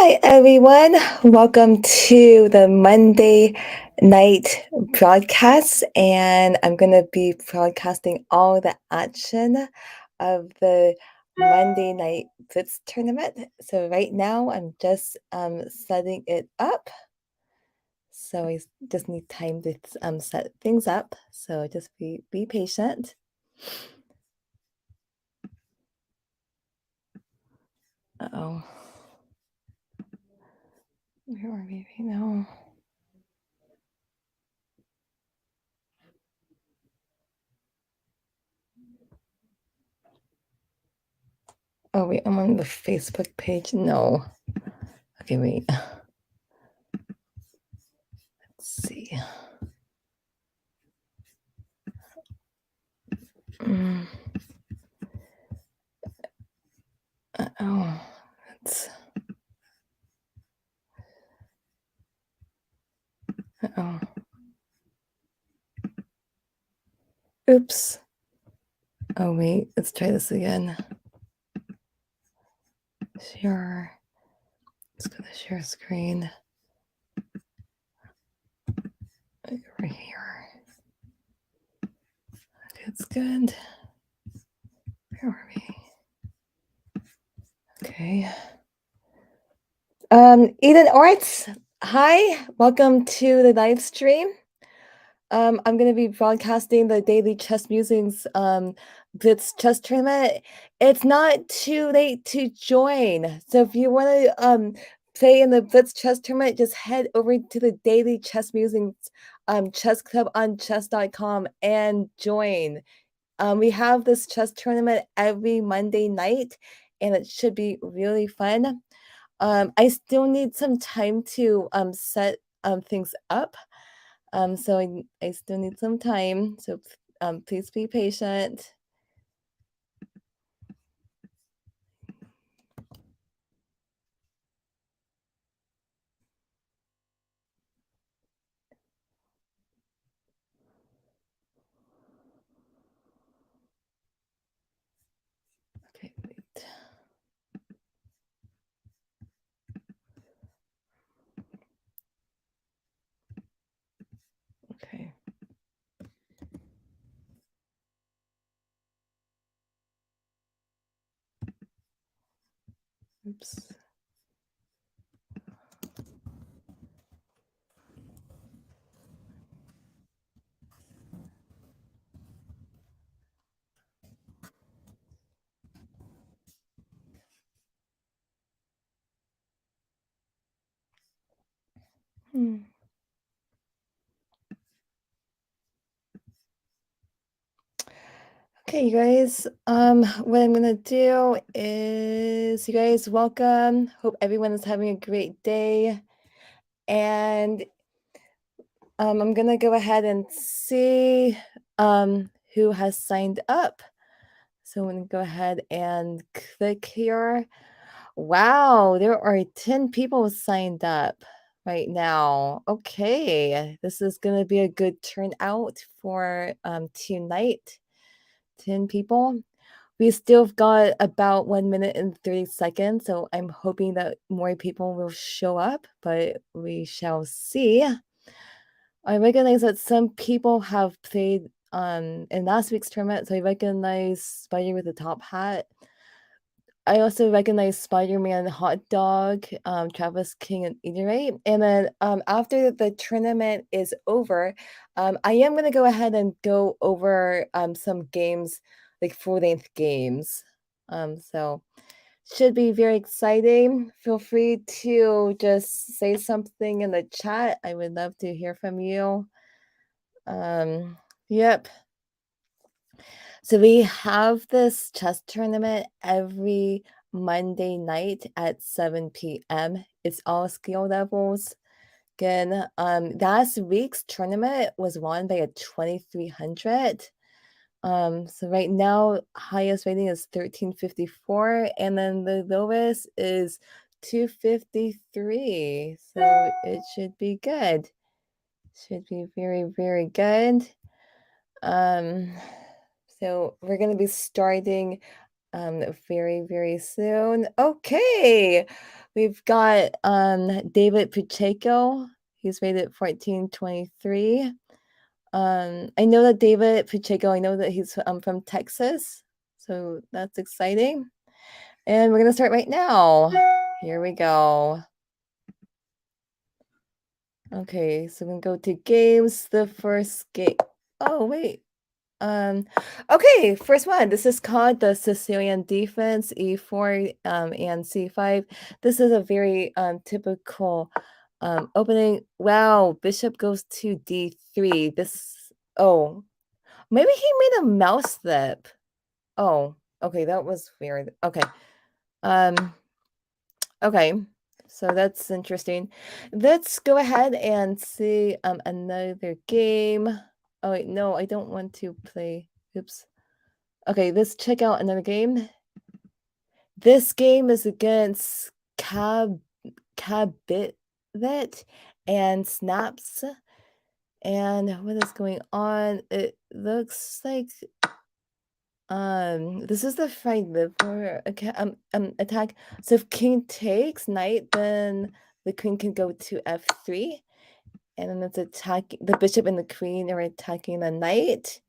Hi, everyone. Welcome to the Monday night broadcast. And I'm going to be broadcasting all the action of the Monday night blitz tournament. So, right now, I'm just setting it up. So, I just need time to set things up. So, just be patient. Uh-oh. Where are we right now? Oh, wait, I'm on the Facebook page. No. Okay, wait. Let's see. Mm. Oh, that's. Oh. Oops. Oh, wait. Let's try this again. Share. Let's go to share screen. Right here. That's good. Where are we? Okay. Eden Orts. Hi. Welcome to the live stream. I'm going to be broadcasting the Daily Chess Musings Blitz Chess Tournament. It's not too late to join. So if you want to play in the Blitz Chess Tournament, just head over to the Daily Chess Musings Chess Club on chess.com and join. We have this chess tournament every Monday night, and it should be really fun. I still need some time to set things up. So I still need some time. So please be patient. Okay, wait. Okay. Oops. Okay, you guys. What I'm gonna do is, you guys, welcome. Hope everyone is having a great day, and I'm gonna go ahead and see who has signed up. So I'm gonna go ahead and click here. Wow, there are 10 people signed up right now. Okay, this is going to be a good turnout for tonight. 10 people. We still got about 1 minute and 30 seconds, so I'm hoping that more people will show up, but we shall see. I recognize that some people have played in last week's tournament, so I recognize Spider with the top hat. I also recognize Spider-Man, Hot Dog, Travis King, and Eateray. And then after the tournament is over, I am going to go ahead and go over some games, like full-length games. So should be very exciting. Feel free to just say something in the chat. I would love to hear from you. Yep. So we have this chess tournament every Monday night at 7 p.m. It's all skill levels. Again, last week's tournament was won by a 2300. So right now, highest rating is 1354, and then the lowest is 253. So it should be good. Should be very, very good. So we're going to be starting very, very soon. Okay. We've got David Pacheco. He's rated 1423. I know that David Pacheco, I know that he's from Texas. So that's exciting. And we're gonna start right now. Here we go. Okay, so we're gonna go to games. The first game. Oh, wait. Okay, first one. This is called the Sicilian defense, E4 and C5. This is a very typical opening. Wow, bishop goes to D3. Oh, maybe he made a mouse slip. Oh, okay, that was weird. Okay. Um, okay. So that's interesting. Let's go ahead and see another game. Oh wait, no, I don't want to play. Oops. Okay, let's check out another game. This game is against Cabit and Snaps. And what is going on? It looks like this is the fight liver attack. So if king takes knight, then the queen can go to f3, and then it's attacking the bishop and the queen are attacking the knight.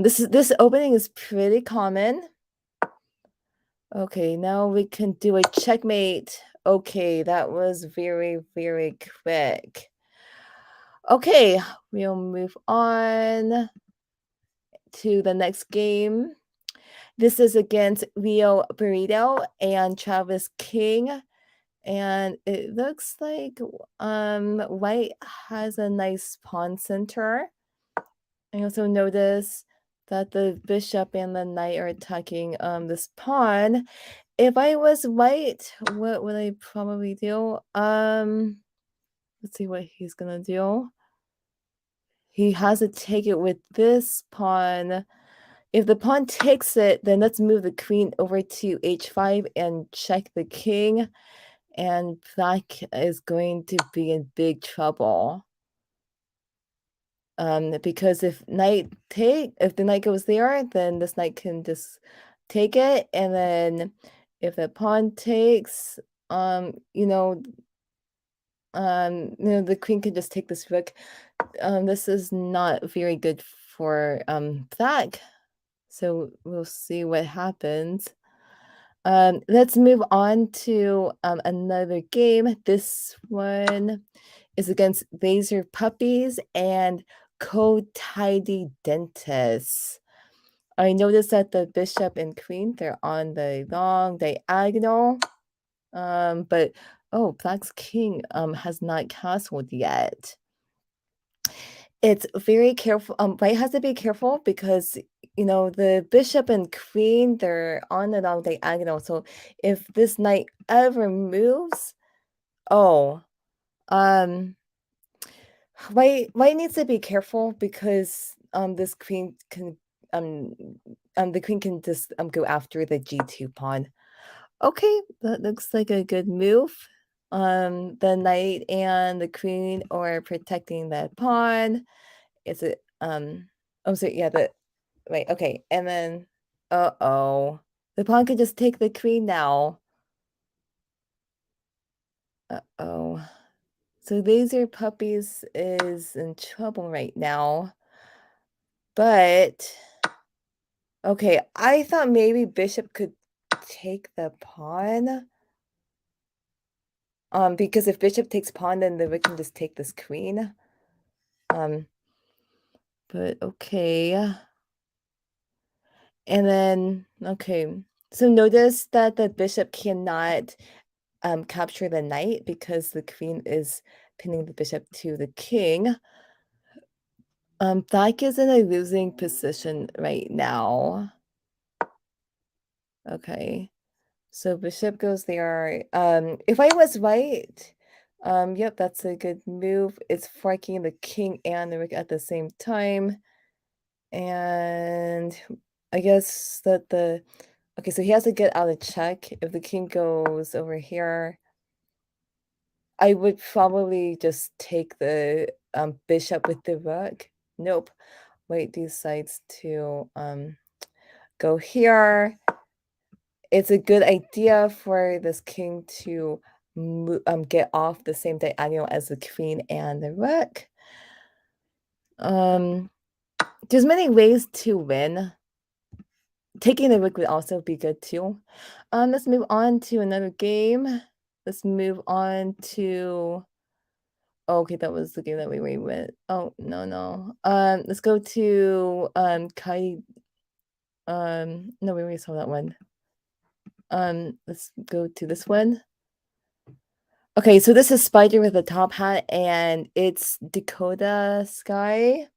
This opening is pretty common. Okay, now we can do a checkmate. Okay, that was very, very quick. Okay, we'll move on to the next game. This is against Leo Burrito and Travis King. And it looks like white has a nice pawn center. I also notice that the bishop and the knight are attacking this pawn. If I was white, what would I probably do? Let's see what he's gonna do. He has to take it with this pawn. If the pawn takes it, then let's move the queen over to h5 and check the king. And black is going to be in big trouble. Because if the knight goes there, then this knight can just take it, and then if the pawn takes, the queen can just take this rook. This is not very good for black. So we'll see what happens. Let's move on to another game. This one is against Laser Puppies and Code Tidy Dentists. I noticed that the bishop and queen, they're on the long diagonal. But black's king has not castled yet. It's very careful. White has to be careful because the bishop and queen, they're on the long diagonal. So if this knight ever moves, oh, um, white needs to be careful because this queen can the queen can just go after the g2 pawn. Okay, that looks like a good move. The knight and the queen are protecting that pawn. Is it oh, so yeah, right, okay, and then the pawn could just take the queen now. So Laser Puppies is in trouble right now. But okay, I thought maybe bishop could take the pawn. Because if bishop takes pawn, then the rook can just take this queen. But okay. And then, okay. So notice that the bishop cannot capture the knight because the queen is pinning the bishop to the king. Black is in a losing position right now. Okay. So bishop goes there. If I was white, yep, that's a good move. It's forking the king and the rook at the same time. And I guess that okay, so he has to get out of check. If the king goes over here, I would probably just take the bishop with the rook. Nope. White decides to go here. It's a good idea for this king to get off the same diagonal as the queen and the rook. There's many ways to win. Taking the rook would also be good too. Let's move on to another game. Let's move on to okay, that was the game that we went. Oh, no. Let's go to Kai. No, we already saw that one. Let's go to this one. Okay, so this is Spider with a top hat, and it's Dakota Sky.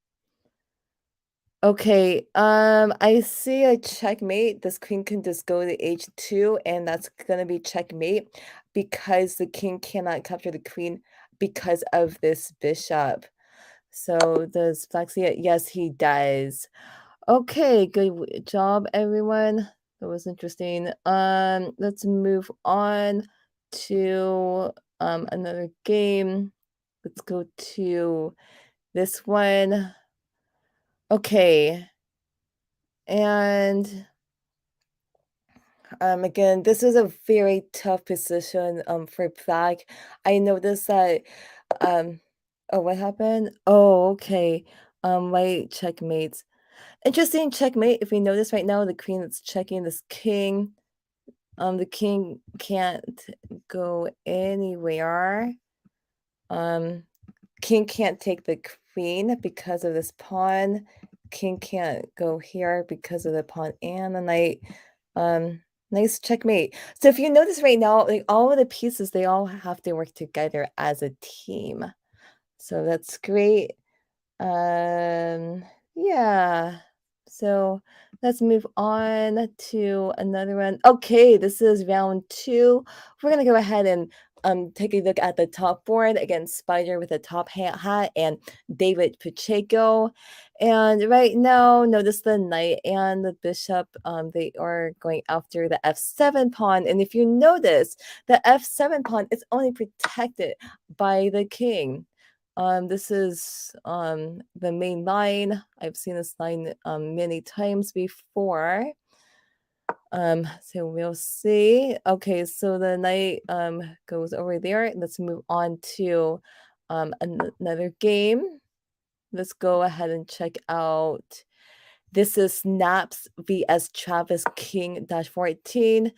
Okay, I see a checkmate. This queen can just go to h2, and that's gonna be checkmate because the king cannot capture the queen because of this bishop. So does Black see it? Yes, he does. Okay, good job, everyone. That was interesting. Let's move on to another game. Let's go to this one. Okay. And again, this is a very tough position for Black. I noticed that oh, what happened? Oh, okay. White checkmates. Interesting checkmate. If we notice right now, the queen is checking this king. The king can't go anywhere. King can't take the queen because of this pawn. King can't go here because of the pawn and the knight. Nice checkmate. So if you notice right now, like all of the pieces, they all have to work together as a team. So that's great. Yeah. So let's move on to another one. Okay, this is round 2. We're gonna go ahead and take a look at the top board against Spider with a top hat and David Pacheco. And right now, notice the knight and the bishop. They are going after the f7 pawn. And if you notice, the f7 pawn is only protected by the king. This is the main line. I've seen this line many times before. So we'll see. Okay, so the knight goes over there. Let's move on to another game. Let's go ahead and check out. This is Snaps vs Travis King -14.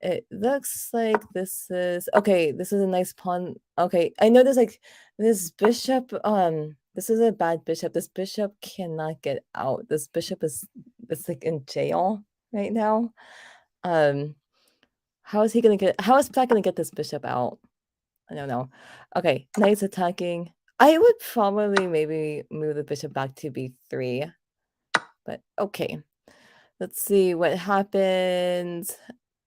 It looks like this is okay. This is a nice pawn. Okay, I know there's like this bishop. This is a bad bishop. This bishop cannot get out. This bishop is it's like in jail right now. Um, how is he gonna get? How is Black gonna get this bishop out? I don't know. Okay, knight's attacking. I would probably maybe move the bishop back to b3, but okay. Let's see what happens.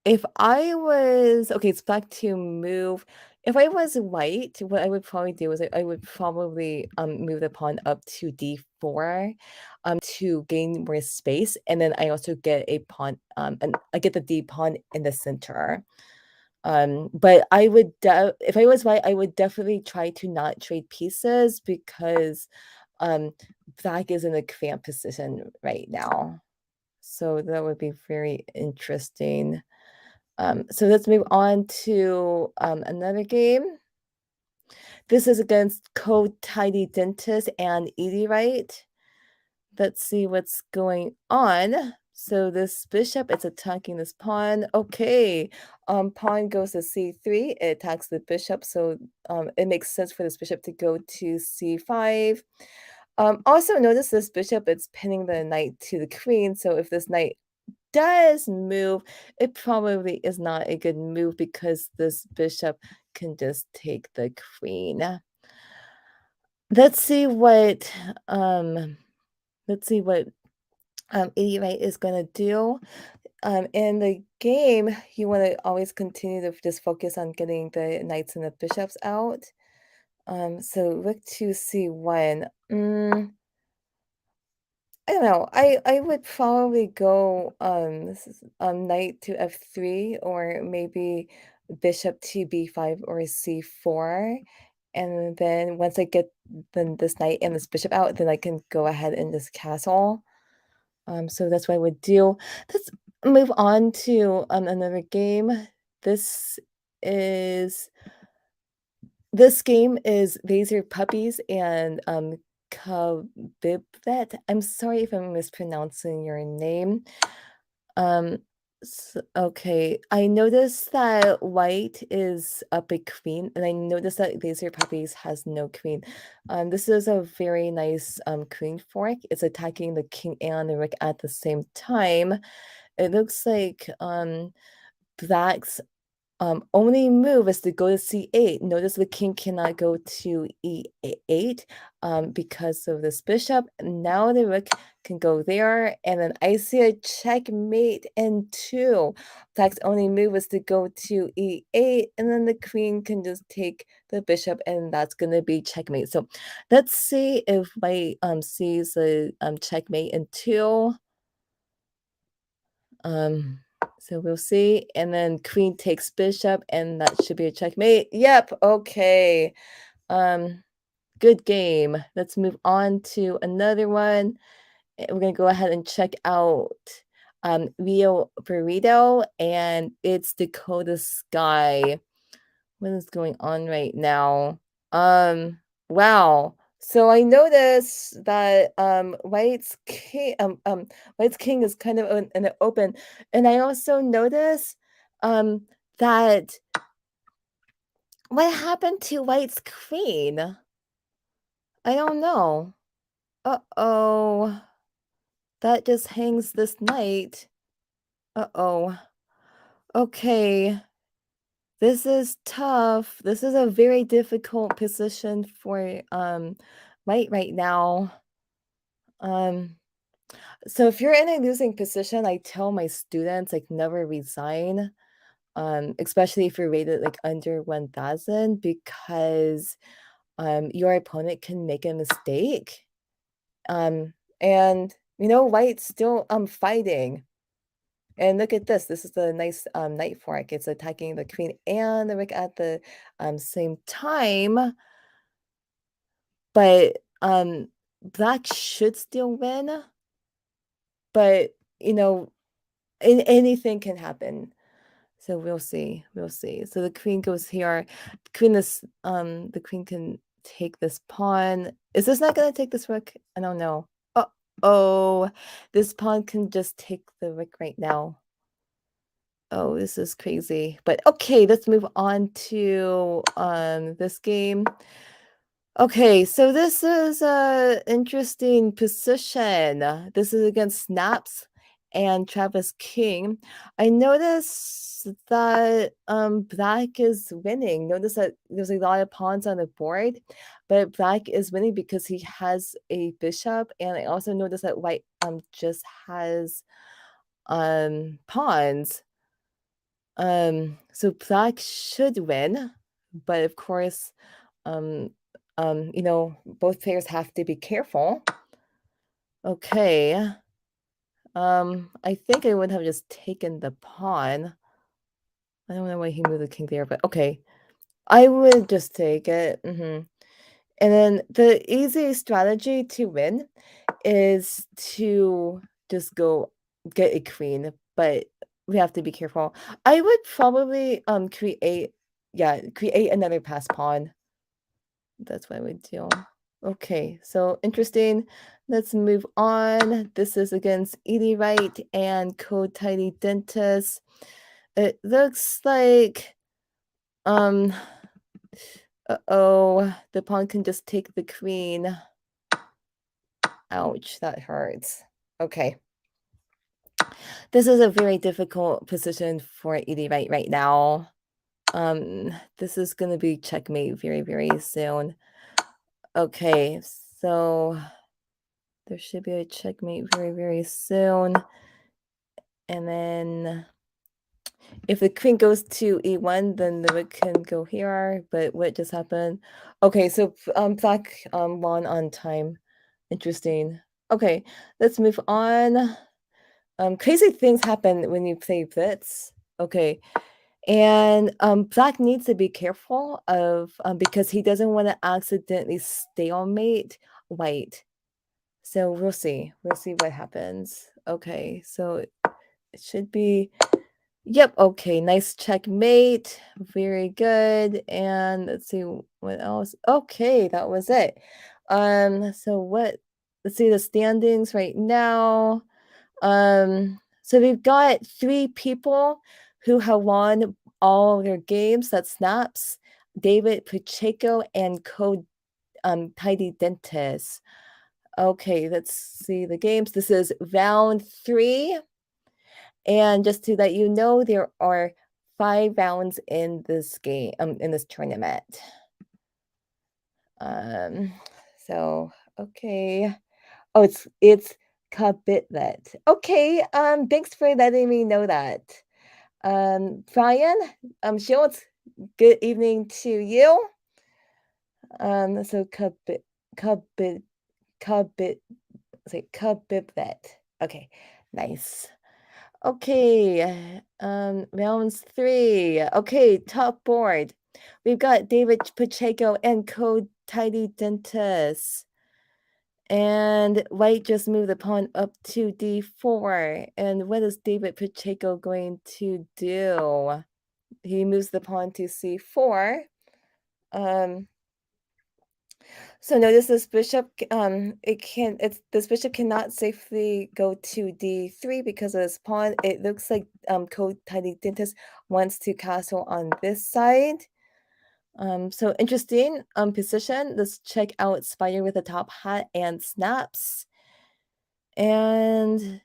If I was okay, it's back to move. If I was white, what I would probably do is I would probably move the pawn up to d4 to gain more space, and then I also get a pawn and I get the d pawn in the center. But I would if I was white, I would definitely try to not trade pieces because Black is in a cramped position right now. So that would be very interesting. So let's move on to another game. This is against Code Tidy Dentist and Edie Wright. Let's see what's going on. So this bishop, it's attacking this pawn. Okay, pawn goes to c3. It attacks the bishop, so it makes sense for this bishop to go to c5. Also, notice this bishop, it's pinning the knight to the queen. So if this knight does move, it probably is not a good move because this bishop can just take the queen. Let's see what Edie Wright is gonna do. In the game, you want to always continue to just focus on getting the knights and the bishops out. So rook to c1. I don't know. I would probably go this is knight to f3 or maybe bishop to b5 or c4. And then once I get this knight and this bishop out, then I can go ahead and just castle. So that's what I would do. Let's move on to another game. This is this game is Laser Puppies and Kabibet. I'm sorry if I'm mispronouncing your name. Um, okay, I noticed that white is up a queen, and I noticed that Laser Puppies has no queen. This is a very nice queen fork. It's attacking the king and the rook at the same time. It looks like black's only move is to go to c8. Notice the king cannot go to e8 because of this bishop. Now the rook can go there, and then I see a checkmate in 2. Black's only move is to go to e8, and then the queen can just take the bishop, and that's going to be checkmate. So let's see if white sees a checkmate in 2. Um, so we'll see. And then queen takes bishop, and that should be a checkmate. Yep, okay. Good game. Let's move on to another one. We're gonna go ahead and check out Rio Burrito, and it's Dakota Sky. What is going on right now? Wow. So I noticed that White's king is kind of in the open, and I also noticed that what happened to White's queen? I don't know. Uh-oh. That just hangs this knight. Uh-oh. Okay. This is tough. This is a very difficult position for White right now. Um, so if you're in a losing position, I tell my students like never resign. Especially if you're rated like under 1,000 because your opponent can make a mistake. And White's still fighting. And look at this. This is the nice knight fork. It's attacking the queen and the rook at the same time. But black should still win. But anything can happen. So we'll see. We'll see. So the queen goes here. The queen can take this pawn. Is this not gonna take this rook? I don't know. Oh, this pawn can just take the rook right now. Oh, this is crazy. But okay, let's move on to this game. Okay, so this is a interesting position. This is against Snaps and Travis King. I notice that black is winning. Notice that there's a lot of pawns on the board, but black is winning because he has a bishop, and I also notice that white just has pawns. So black should win, but of course, um, both players have to be careful. Okay. I think I would have just taken the pawn. I don't know why he moved the king there, but okay. I would just take it. And then the easy strategy to win is to just go get a queen, but we have to be careful. I would probably create another pass pawn. That's what I would do. Okay, so interesting. Let's move on. This is against Edie Wright and Code Tidy Dentist. It looks like uh-oh, the pawn can just take the queen. Ouch, that hurts. Okay. This is a very difficult position for Edie right now. This is gonna be checkmate very, very soon. Okay, so there should be a checkmate very, very soon. And then if the queen goes to e1, then the rook can go here. But what just happened? Okay, so black won on time. Interesting. Okay, let's move on. Crazy things happen when you play blitz. Okay. And black needs to be careful of because he doesn't want to accidentally stalemate white. So we'll see. We'll see what happens. Okay, so it should be. Yep, okay, nice checkmate. Very good. And let's see what else. Okay, that was it. So what let's see the standings right now. So we've got 3 people who have won all their games. That's Snaps, David Pacheco, and Code Tidy Dentist. Okay, let's see the games. This is round 3. And just to let you know, there are 5 rounds in this game, in this tournament. Um, so okay. Oh, it's Kabitlet. Okay, thanks for letting me know that. Brian, Schultz, good evening to you. So Kabit, Kabit, say Kabitlet. Okay, nice. Okay, rounds 3. Okay, top board. We've got David Pacheco and Code Tidy Dentist. And white just moved the pawn up to d4. And what is David Pacheco going to do? He moves the pawn to c4. Um, so notice this bishop, this bishop cannot safely go to d3 because of this pawn. It looks like Code Tidy Dentist wants to castle on this side. So interesting position. Let's check out Spider with a top hat and Snaps. And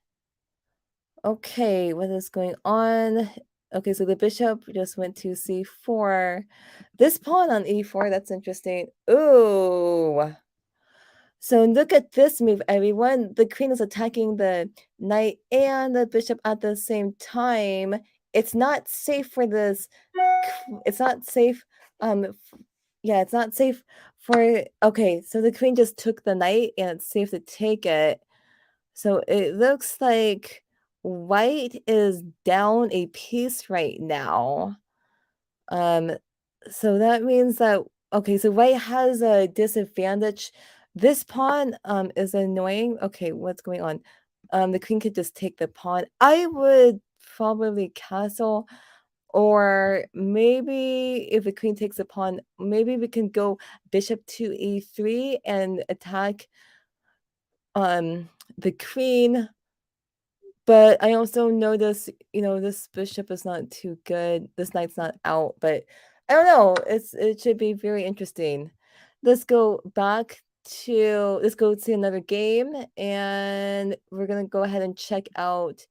okay, what is going on? Okay, so the bishop just went to c4. This pawn on e4, that's interesting. Ooh. So look at this move, everyone. The queen is attacking the knight and the bishop at the same time. It's not safe for this. It's not safe. Yeah, it's not safe for. Okay, so the queen just took the knight, and it's safe to take it. So it looks like white is down a piece right now. Um, so that means that okay, so white has a disadvantage. This pawn is annoying. Okay, what's going on? The queen could just take the pawn. I would probably castle, or maybe if the queen takes the pawn, maybe we can go bishop to e3 and attack the queen. But I also notice, this bishop is not too good. This knight's not out, but I don't know. It should be very interesting. Let's go back let's go to another game, and we're gonna go ahead and check out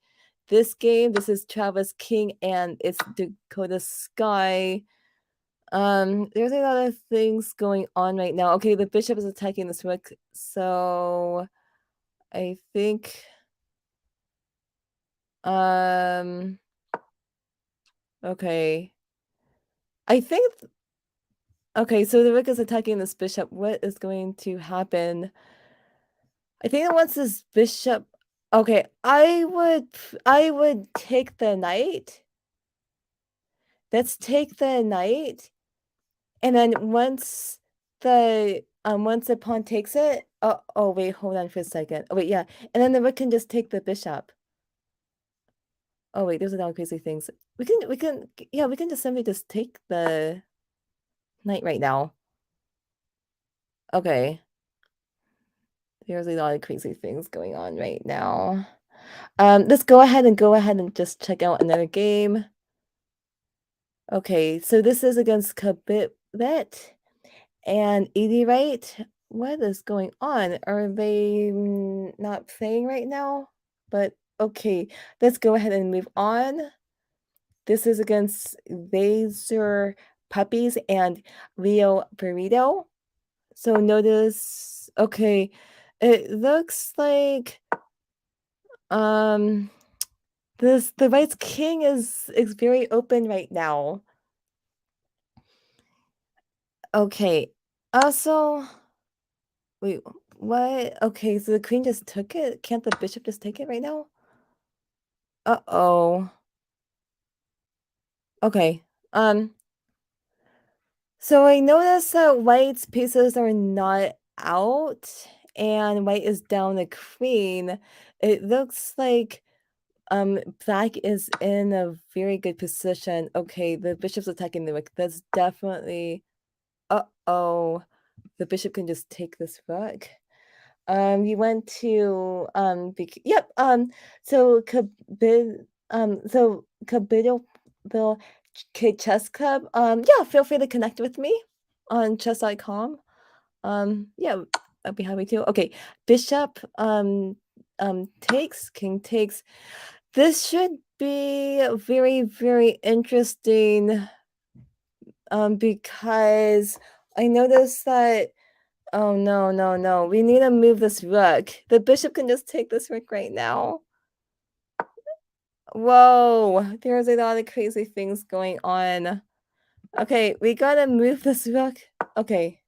this game. This is Travis King and it's Dakota Sky. There's a lot of things going on right now. Okay, the bishop is attacking this rook, so I think um okay. I think okay, so the rook is attacking this bishop. What is going to happen? I think it wants this bishop. Okay, I would take the knight. Let's take the knight. And then once the pawn takes it, oh wait, hold on for a second. Oh wait, yeah. And then the rook can just take the bishop. Oh wait, there's a lot of crazy things. We can just simply just take the knight right now. Okay. There's a lot of crazy things going on right now. Let's go ahead and just check out another game. Okay, so this is against Kabitlet and Edie, right? What is going on? Are they not playing right now? But okay, let's go ahead and move on. This is against Laser Puppies and Rio Burrito. So notice, okay, it looks like um the White's king is very open right now. Okay. Also, wait, what? Okay, so the queen just took it? Can't the bishop just take it right now? Uh-oh. Okay. So I noticed that White's pieces are not out, and white is down the queen, it looks like black is in a very good position. Okay, the bishop's attacking the rook. That's definitely uh-oh. The bishop can just take this rook. You went to yep, so Cabido Bill Chess Club. Yeah, feel free to connect with me on chess.com. Yeah, I'd be happy to. Okay, bishop takes, king takes. This should be very, very interesting because I noticed that oh no, no, no. We need to move this rook. The bishop can just take this rook right now. Whoa, there's a lot of crazy things going on. Okay, we gotta move this rook. Okay,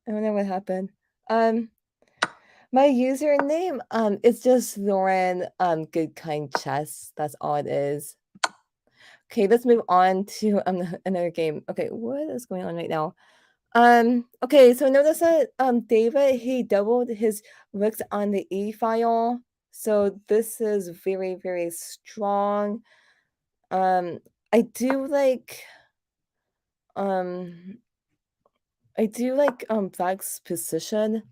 I don't know what happened. My username is just Lauren Good Kind Chess. That's all it is. Okay, let's move on to another game. Okay, what is going on right now? Okay, so notice that David he doubled his rooks on the E file. So this is very, very strong. Um, I do like um Black's position.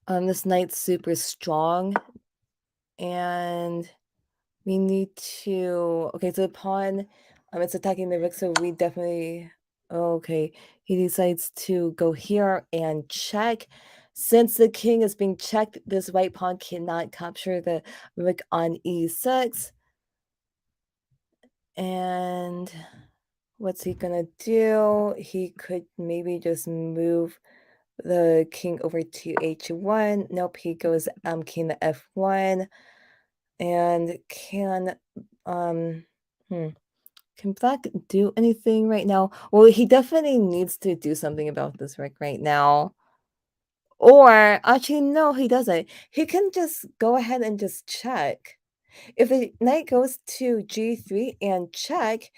This knight's super strong, and we need to okay, so the pawn it's attacking the rook, so we definitely okay. He decides to go here and check. Since the king is being checked, this white pawn cannot capture the rook on e6. And what's he gonna do? He could maybe just move the king over to h1. Nope, he goes king to f1 and um hmm, can Black do anything right now? Well, he definitely needs to do something about this right now. Or actually, no, he doesn't. He can just go ahead and just check. If the knight goes to g3 and check,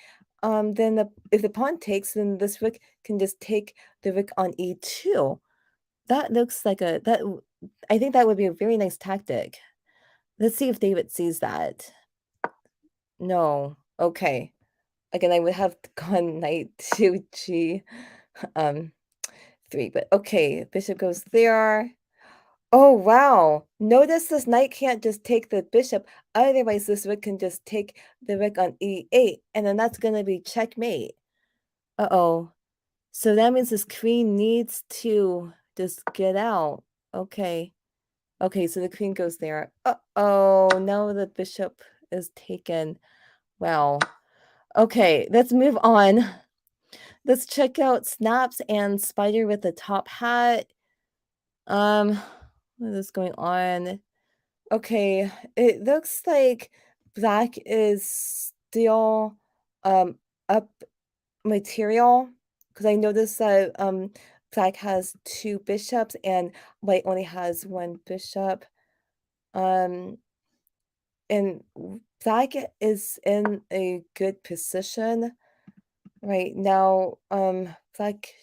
then if the pawn takes, then this rook can just take the rook on e2. That looks like I think that would be a very nice tactic. Let's see if David sees that. No. Okay. Again, I would have gone knight to g um 3, but okay, bishop goes there. Oh wow! Notice this knight can't just take the bishop, otherwise this rook can just take the rook on e8, and then that's gonna be checkmate. Uh-oh. So that means this queen needs to just get out. Okay. Okay, so the queen goes there. Uh-oh, now the bishop is taken. Wow. Okay, let's move on. Let's check out Snaps and Spider with the top hat. Um, what is going on? Okay, it looks like Black is still up material because I noticed that Black has two bishops and White only has one bishop. Um, and Black is in a good position right now. Black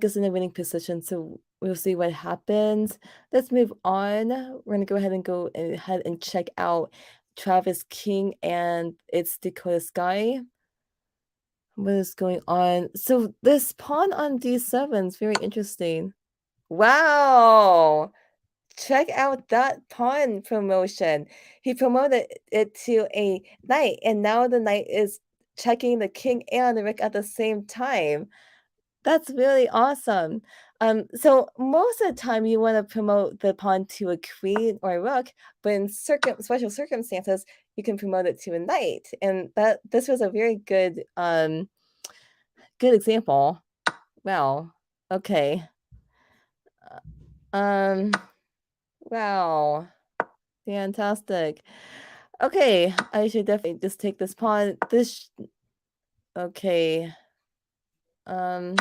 is in a winning position, so we'll see what happens. Let's move on. We're gonna go ahead and check out Travis King and it's Dakota Sky. What is going on? So this pawn on d7 is very interesting. Wow! Check out that pawn promotion. He promoted it to a knight, and now the knight is checking the king and the rook at the same time. That's really awesome. So most of the time you want to promote the pawn to a queen or a rook, but in special circumstances, you can promote it to a knight. And this was a very good example. Wow. Okay. Um, wow. Fantastic. Okay, I should definitely just take this pawn. Okay. Um,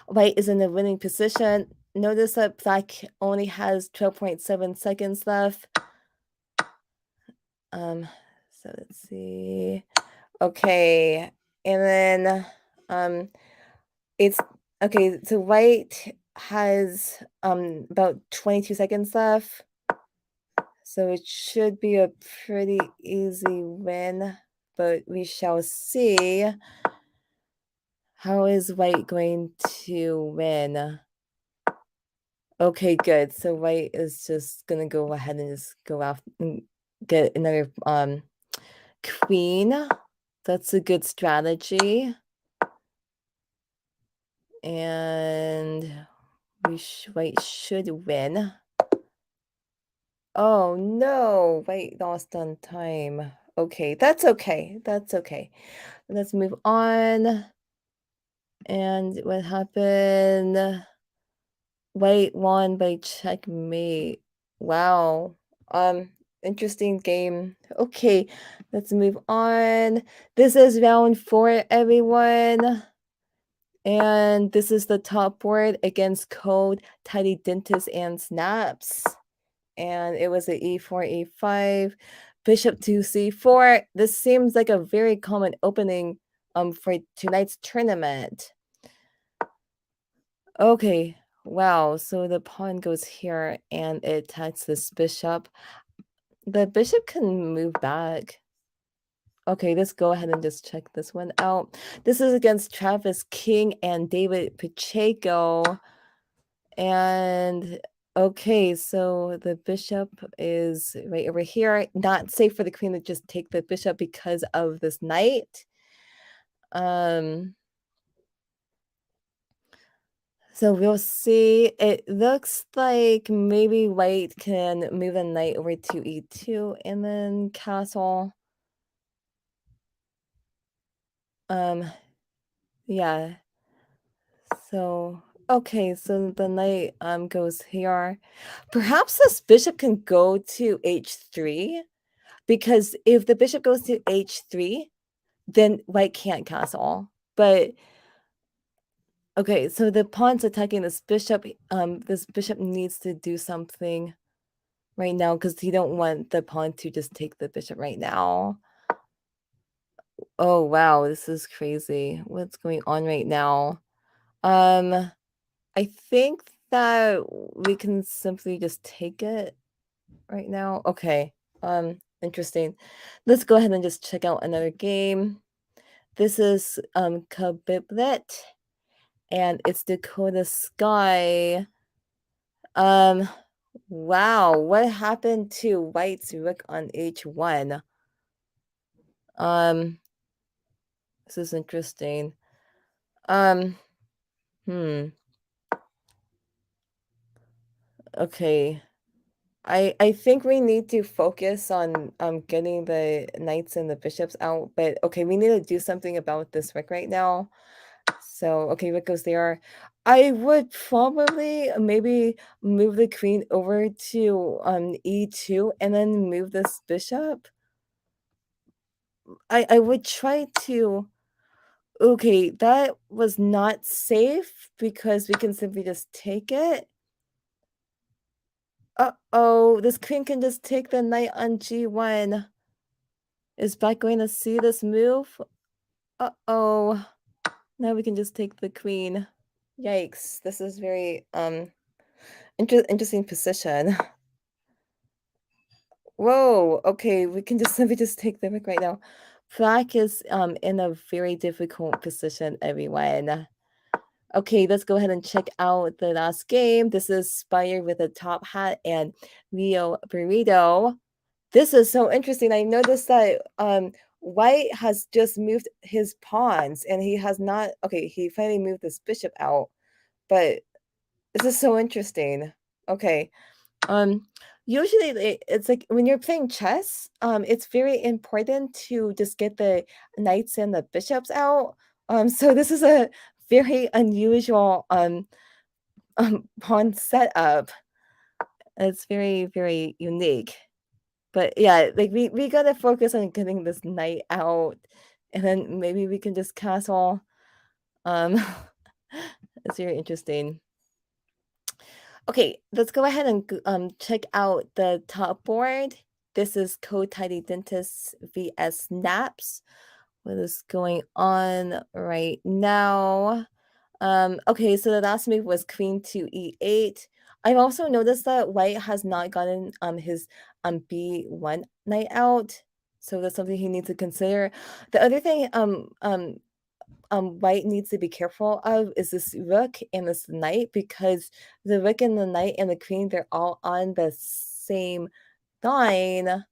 White is in the winning position. Notice that Black only has 12.7 seconds left. So let's see. Okay, and then it's okay. So White has about 22 seconds left. So it should be a pretty easy win, but we shall see. How is white going to win? Okay, good. So white is just gonna go ahead and just go out and get another queen. That's a good strategy. And white should win. Oh no, white lost on time. Okay, that's okay. That's okay. Let's move on. And what happened? White won by checkmate. Wow. Interesting game. Okay, let's move on. This is round 4, everyone. And this is the top board against Code, Tidy Dentist, and Snaps. And it was a e4, e5, bishop to c4. This seems like a very common opening for tonight's tournament. Okay, wow, so the pawn goes here and it attacks this bishop. The bishop can move back. Okay, let's go ahead and just check this one out. This is against Travis King and David Pacheco. And okay, so the bishop is right over here. Not safe for the queen to just take the bishop because of this knight. So we'll see. It looks like maybe white can move the knight over to e2 and then castle. Yeah. So okay, so the knight goes here. Perhaps this bishop can go to h3, because if the bishop goes to h3, then white can't castle. But okay, so the pawn's attacking this bishop. This bishop needs to do something right now because he don't want the pawn to just take the bishop right now. Oh wow, this is crazy. What's going on right now? I think that we can simply just take it right now. Okay. Interesting. Let's go ahead and just check out another game. This is Kabiblet, and it's Dakota Sky. Wow, what happened to white's rook on h1? This is interesting. Um, hmm. Okay. I think we need to focus on getting the knights and the bishops out, but okay, we need to do something about this rook right now. So okay, rook goes there. I would probably maybe move the queen over to e2 and then move this bishop. I would try to. Okay, that was not safe because we can simply just take it. Uh-oh, this queen can just take the knight on g1. Is Black going to see this move? Uh-oh. Now we can just take the queen. Yikes, this is very, interesting position. Whoa, okay, we can just simply just take the rook right now. Black is, in a very difficult position, everyone. Okay, let's go ahead and check out the last game. This is Spire with a top hat and Leo Burrito. This is so interesting. I noticed that white has just moved his pawns and he has not. Okay, he finally moved this bishop out, but this is so interesting. Okay. Usually it's like when you're playing chess, it's very important to just get the knights and the bishops out. So this is a very unusual pawn setup. It's very, very unique. But yeah, like we gotta focus on getting this knight out, and then maybe we can just castle. Um, it's very interesting. Okay, let's go ahead and check out the top board. This is Code Tidy Dentist vs Snaps. What is going on right now? Okay, so the last move was queen to e8. I've also noticed that white has not gotten his b1 knight out, so that's something he needs to consider. The other thing white needs to be careful of is this rook and this knight, because the rook and the knight and the queen, they're all on the same line.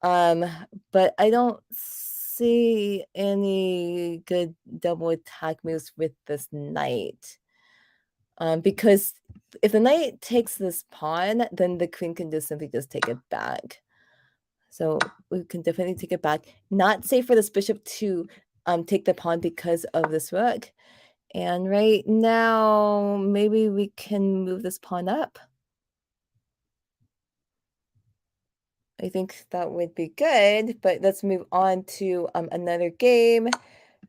But I don't see any good double attack moves with this knight. Because if the knight takes this pawn, then the queen can just simply just take it back. So we can definitely take it back. Not safe for this bishop to take the pawn because of this rook. And right now, maybe we can move this pawn up. I think that would be good, but let's move on to another game.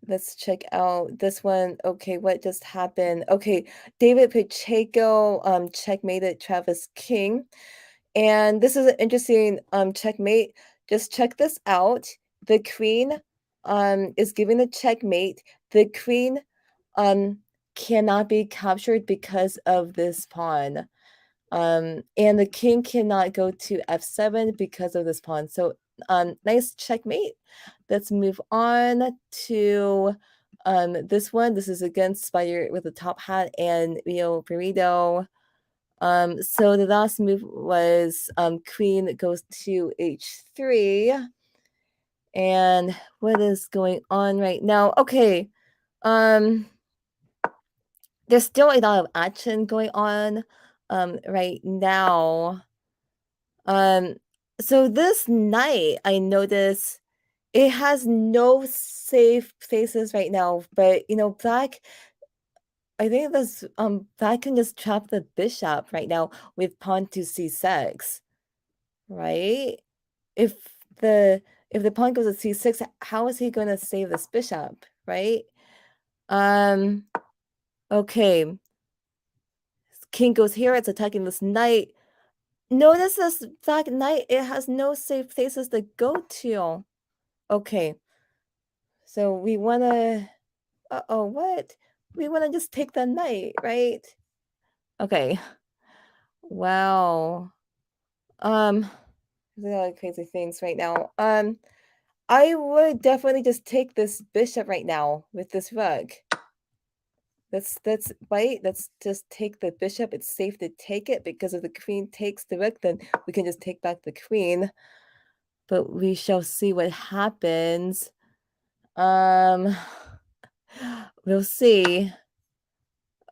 Let's check out this one. Okay, what just happened? Okay, David Pacheco checkmated Travis King. And this is an interesting checkmate. Just check this out. The queen is giving the checkmate. The queen cannot be captured because of this pawn. And the king cannot go to f7 because of this pawn. So nice checkmate. Let's move on to this one. This is against Spider with the top hat and Rio Burrito. So the last move was queen goes to h3. And what is going on right now? Okay. There's still a lot of action going on right now. So this knight, I notice it has no safe places right now, but black, I think this black can just trap the bishop right now with pawn to c6, right? If the pawn goes to c6, how is he going to save this bishop, right? Okay. King goes here, it's attacking this knight. Notice this black knight, it has no safe places to go to. Okay. So we want to, what? We want to just take the knight, right? Okay. Wow. There's a lot of crazy things right now. I would definitely just take this bishop right now with this rook. That's right. Let's just take the bishop. It's safe to take it because if the queen takes the rook, then we can just take back the queen. But we shall see what happens. We'll see.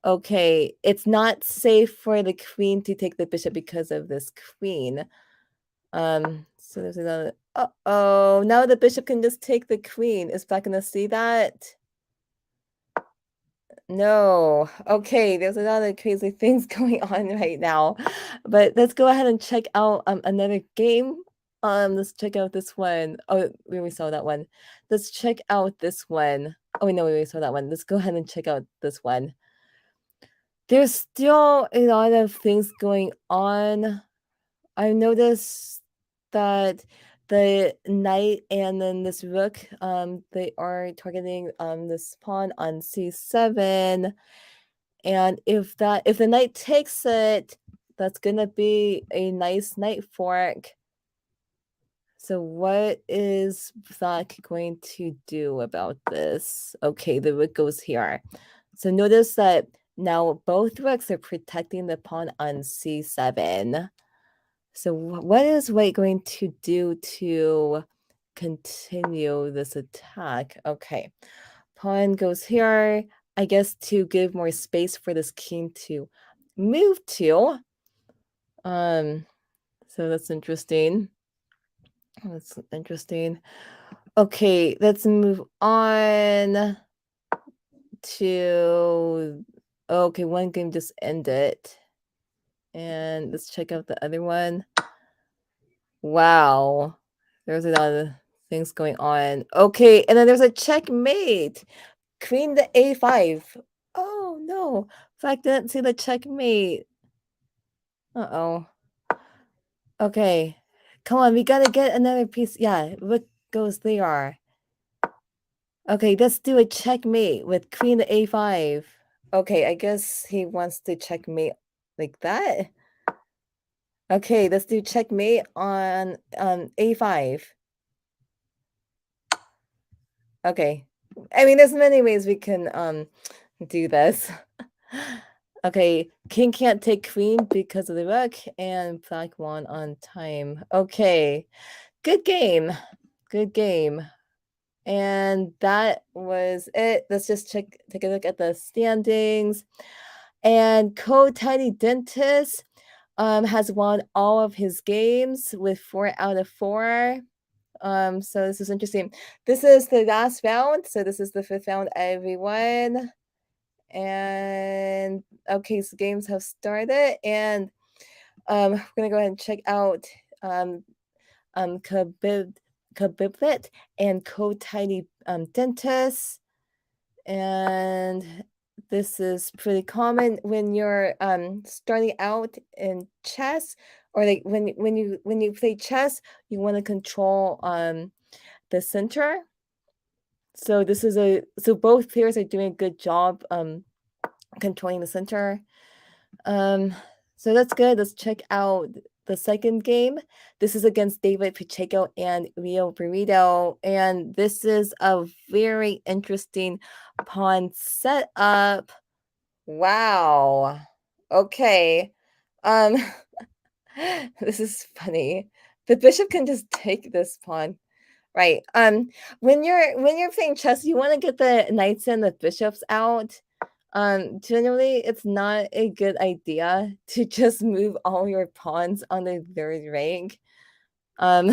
Okay, it's not safe for the queen to take the bishop because of this queen. So there's another. Uh-oh, now the bishop can just take the queen. Is Black gonna see that? No. Okay, there's a lot of crazy things going on right now. But let's go ahead and check out another game. Let's check out this one. Oh, we already saw that one. Let's check out this one. Oh, no, we already saw that one. Let's go ahead and check out this one. There's still a lot of things going on. I noticed that the knight and then this rook, they are targeting this pawn on c7. And if the knight takes it, that's gonna be a nice knight fork. So what is Black going to do about this? Okay, the rook goes here. So notice that now both rooks are protecting the pawn on c7. So what is white going to do to continue this attack? Okay, pawn goes here, I guess to give more space for this king to move to. So that's interesting. That's interesting. Okay, let's move on to, okay, one game just ended. And let's check out the other one. Wow. There's a lot of things going on. Okay, and then there's a checkmate. Queen to a5. Oh, no. Black didn't see the checkmate. Uh-oh. Okay. Come on, we gotta get another piece. Yeah, what goes there? Okay, let's do a checkmate with queen to a5. Okay, I guess he wants to checkmate like that. Okay, let's do checkmate on a5. Okay. I mean, there's many ways we can do this. Okay, king can't take queen because of the rook, and black won on time. Okay, good game. Good game. And that was it. Let's just take a look at the standings. And Code Tiny Dentist has won all of his games with 4 out of 4. So this is interesting. This is the last round. So this is the fifth round, everyone. And okay, so games have started, and we're gonna go ahead and check out Kabiblet and Code Tiny Dentist. And this is pretty common when you're starting out in chess, or like when you play chess, you want to control the center. So this is so both players are doing a good job controlling the center. Um, so that's good. Let's check out the second game. This is against David Pacheco and Rio Burrito, and this is a very interesting pawn setup. Wow. Okay. Um, this is funny. The bishop can just take this pawn. Right. When you're playing chess, you want to get the knights and the bishops out. Generally, it's not a good idea to just move all your pawns on the third rank. Um,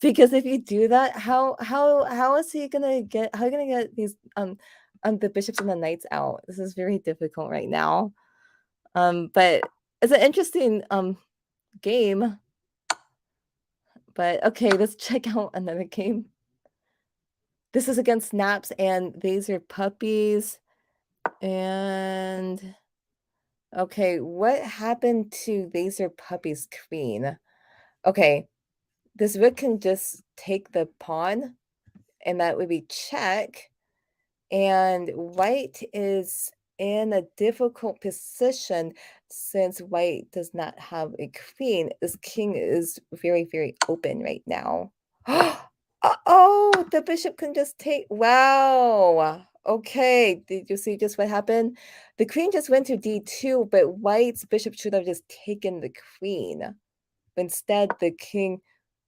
because if you do that, how is he gonna get how are you gonna get these the bishops and the knights out? This is very difficult right now. But it's an interesting game. But okay, let's check out another game. This is against Snaps, and these are puppies. And okay, what happened to these are puppies queen? Okay, this rook can just take the pawn, and that would be check. And white is in a difficult position since white does not have a queen. This king is very, very open right now. Oh, the bishop can just take. Wow. Okay. Did you see just what happened? The queen just went to d2, but white's bishop should have just taken the queen. Instead, the king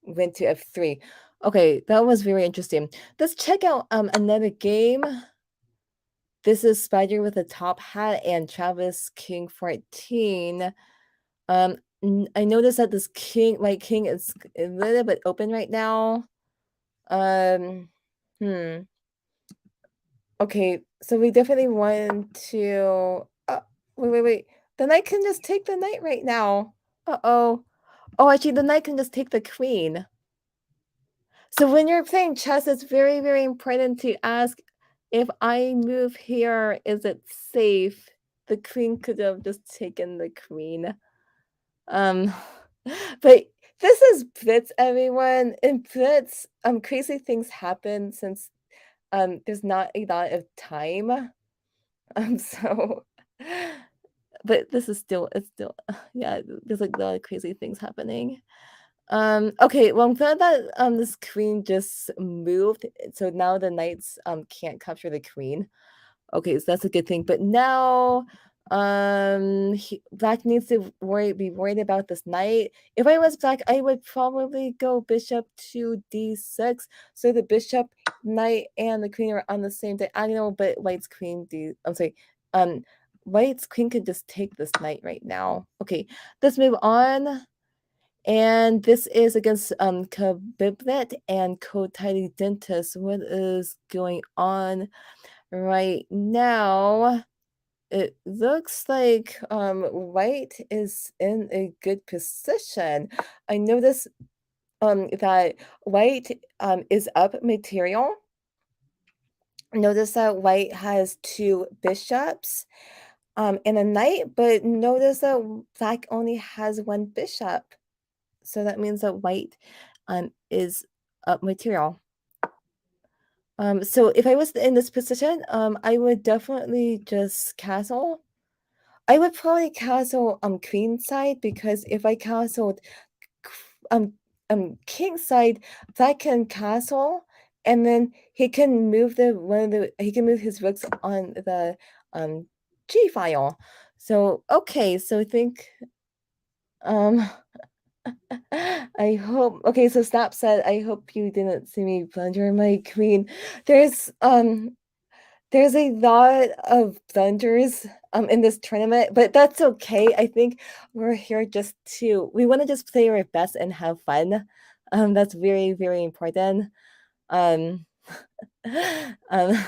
went to f3. Okay, that was very interesting. Let's check out another game. This is Spider with a top hat and Travis King 14. I noticed that this white king is a little bit open right now. Um, hmm. Okay, so we definitely want to. Wait. The knight can just take the knight right now. Uh-oh. Oh, actually, the knight can just take the queen. So when you're playing chess, it's very, very important to ask, if I move here, is it safe? The queen could have just taken the queen. Um, but this is Blitz, everyone. In Blitz, crazy things happen since there's not a lot of time. So but this is still it's still yeah, there's like a lot of crazy things happening. Okay, well, I'm glad that this queen just moved, so now the knights can't capture the queen. Okay, so that's a good thing. But now black needs to be worried about this knight. If I was black, I would probably go bishop to d6. So the bishop, knight, and the queen are on the same diagonal, but I'm sorry, white's queen could just take this knight right now. Okay, let's move on. And this is against Kabiblet and Kotidi Dentist. What is going on right now? It looks like white is in a good position. I notice that white is up material. Notice that white has 2 bishops and a knight, but notice that black only has 1 bishop. So that means that white is up material. So if I was in this position, I would definitely just castle. I would probably castle queen side because if I castled um king side, that can castle, and then he can move he can move his rooks on the um G file. So okay, so I think um I hope okay, so Snap said, I hope you didn't see me plunder my queen. There's um there's a lot of blunders in this tournament, but that's okay. I think we're here just to we want to just play our best and have fun. That's very, very important. Um um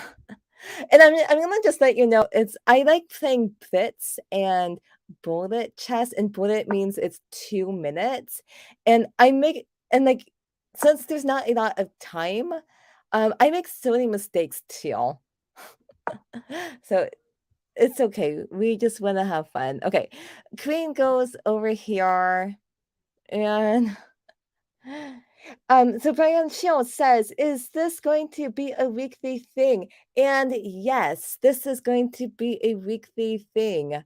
and I'm gonna just let you know it's I like playing blitz and bullet chess, and bullet means it's 2 minutes. And I make and like since there's not a lot of time, I make so many mistakes too. So it's okay. We just want to have fun. Okay. Queen goes over here and so Brian Shields says, is this going to be a weekly thing? And yes, this is going to be a weekly thing.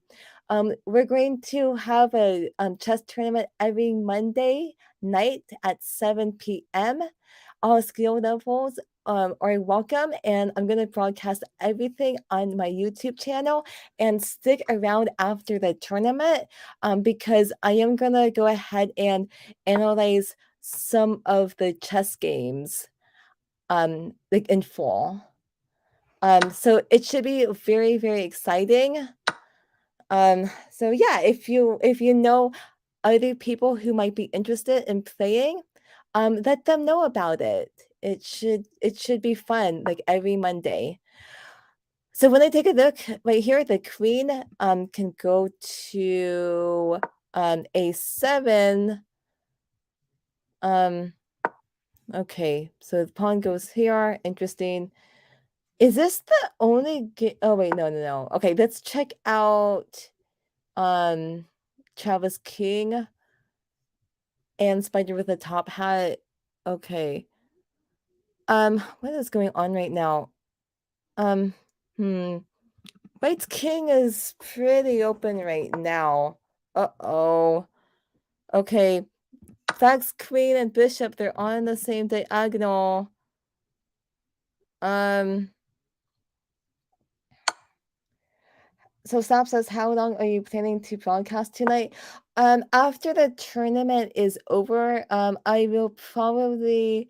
We're going to have a chess tournament every Monday night at 7 p.m. All skill levels are welcome, and I'm going to broadcast everything on my YouTube channel and stick around after the tournament because I am going to go ahead and analyze some of the chess games like in full. So it should be very, very exciting. So yeah, if you know other people who might be interested in playing, let them know about it. It should be fun, like every Monday. So when I take a look right here, the queen can go to a7. Okay, so the pawn goes here. Interesting. Is this the only oh wait, no. Okay, let's check out Travis King and Spider with a top hat. Okay. What is going on right now? Um, hmm. White's king is pretty open right now. Uh-oh. Okay. Black's queen and bishop, they're on the same diagonal. Um, so Snap says, how long are you planning to broadcast tonight? After the tournament is over, I will probably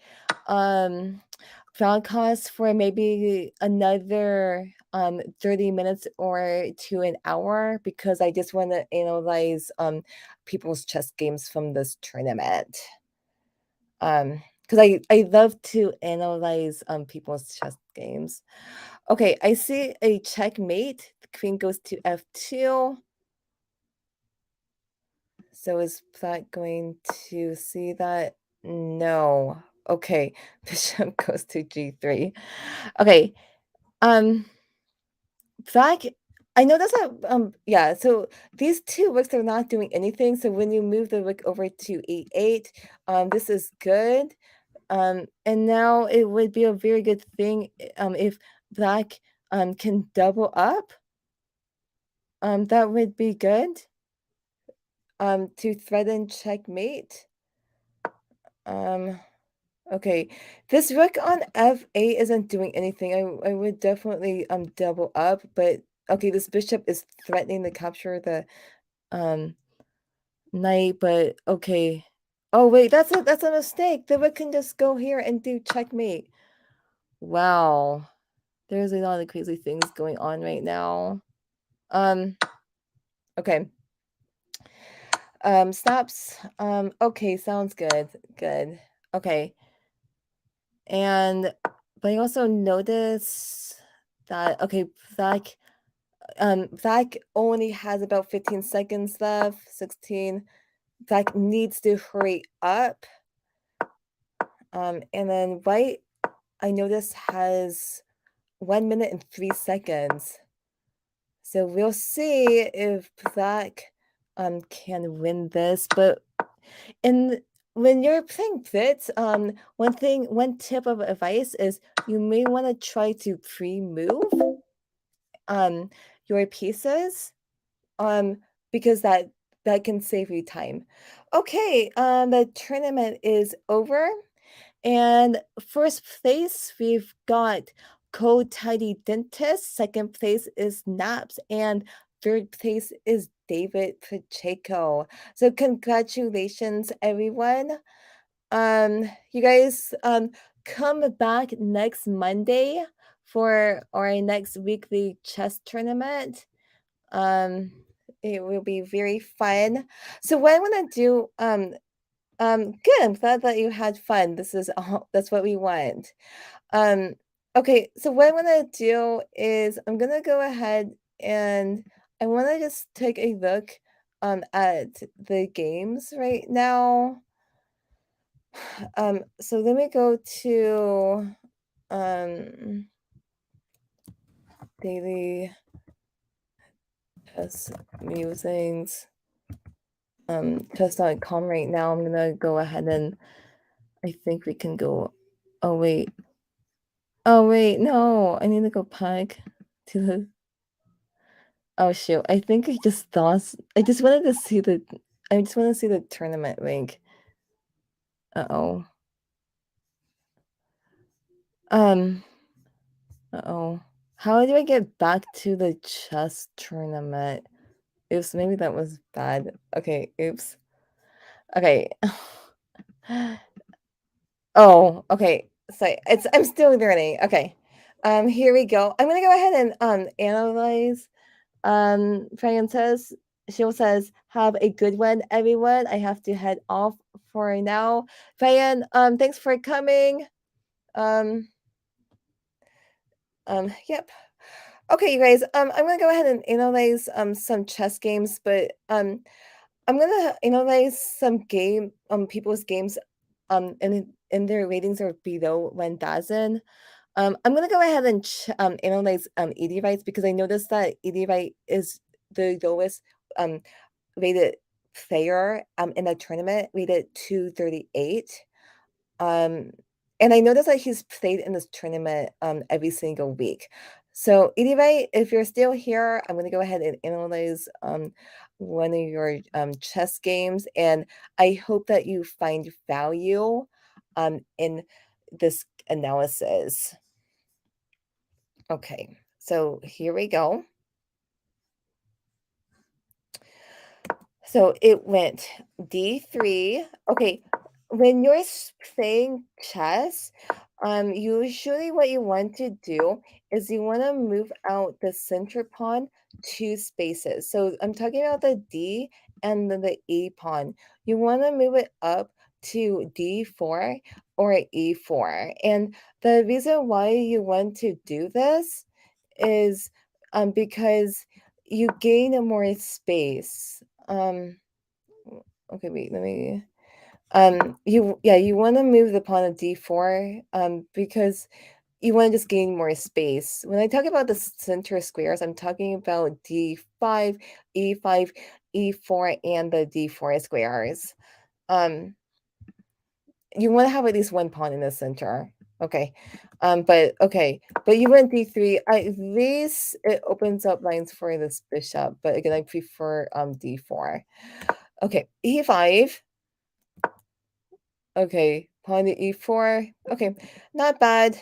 broadcast for maybe another 30 minutes or to an hour because I just want to analyze people's chess games from this tournament. Because I love to analyze people's chess games. Okay, I see a checkmate. The queen goes to f2. So is Black going to see that? No. Okay, bishop goes to g3. Okay, Black. I know that's a yeah. So these two rooks are not doing anything. So when you move the rook over to e8, this is good. And now it would be a very good thing if Black can double up. That would be good. To threaten checkmate. Okay. This rook on f8 isn't doing anything. I would definitely double up, but okay, this bishop is threatening to capture the knight, but okay. Oh wait, that's a mistake. The rook can just go here and do checkmate. Wow. There's a lot of crazy things going on right now. Okay. Stops. Okay, sounds good. Good. Okay. And but I also notice that okay, Zach only has about 15 seconds left. 16. Zach needs to hurry up. And then White, I notice has 1 minute and 3 seconds. So we'll see if Zach can win this, but in when you're playing blitz, one tip of advice is you may want to try to pre-move um your pieces, um because that can save you time. Okay, the tournament is over. And first place, we've got Code Tidy Dentist. Second place is Naps. And third place is David Pacheco. So congratulations, everyone. You guys come back next Monday for our next weekly chess tournament. Um, it will be very fun. So what I'm gonna do, good. I'm glad that you had fun. This is all that's what we want. Um, okay, so what I'm gonna do is I'm gonna go ahead and I wanna just take a look at the games right now. So let me go to daily chess musings chess.com right now. I'm gonna go ahead and I think we can go. Oh wait. Oh wait, no, I need to go back to the. Oh shoot, I think I just lost. I just wanted to see the. I just want to see the tournament link. Uh-oh. Um. Uh-oh. How do I get back to the chess tournament? Oops, maybe that was bad. Okay, oops. Okay. Oh, okay. So I'm still learning. Okay. Here we go. I'm gonna go ahead and analyze. Fran says, Sheila says, have a good one, everyone. I have to head off for now. Fran, thanks for coming. Um, yep. Okay, you guys. I'm gonna go ahead and analyze some chess games, but I'm gonna analyze some people's games and their ratings are below 1,000. I'm gonna go ahead and analyze ED rights because I noticed that ED right is the lowest rated player in the tournament, rated 238. Um, and I noticed that he's played in this tournament every single week. So anyway, if you're still here, I'm gonna go ahead and analyze one of your chess games, and I hope that you find value in this analysis. Okay, so here we go. So it went D3. Okay, when you're playing chess, usually what you want to do is you want to move out the center pawn two spaces. So I'm talking about the D and then the E pawn. You want to move it up to D4 or E4. And the reason why you want to do this is because you gain a more space. Okay, wait, let me you want to move the pawn to d4 because you want to just gain more space. When I talk about the center squares, I'm talking about d5, e5, e4, and the d4 squares. You want to have at least one pawn in the center. Okay. But you went d3. At least it opens up lines for this bishop, but again, I prefer d4. Okay, e5. Okay, pawn to e4. Okay, not bad.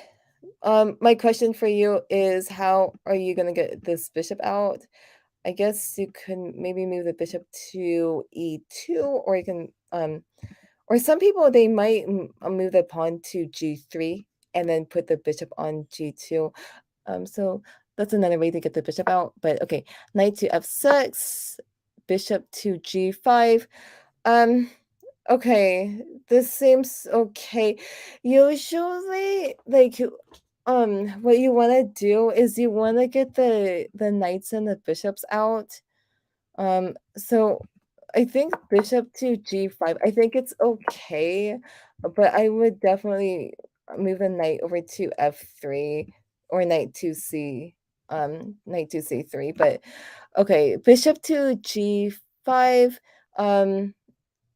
My question for you is how are you gonna get this bishop out? I guess you can maybe move the bishop to e2, or you can or some people they might move the pawn to g3 and then put the bishop on g2. So that's another way to get the bishop out. But okay, knight to f6, bishop to g5. Okay, this seems okay. Usually, like, what you want to do is you want to get the knights and the bishops out. So I think bishop to g5. I think it's okay, but I would definitely move the knight over to f3 or knight to c3. But okay, bishop to g5.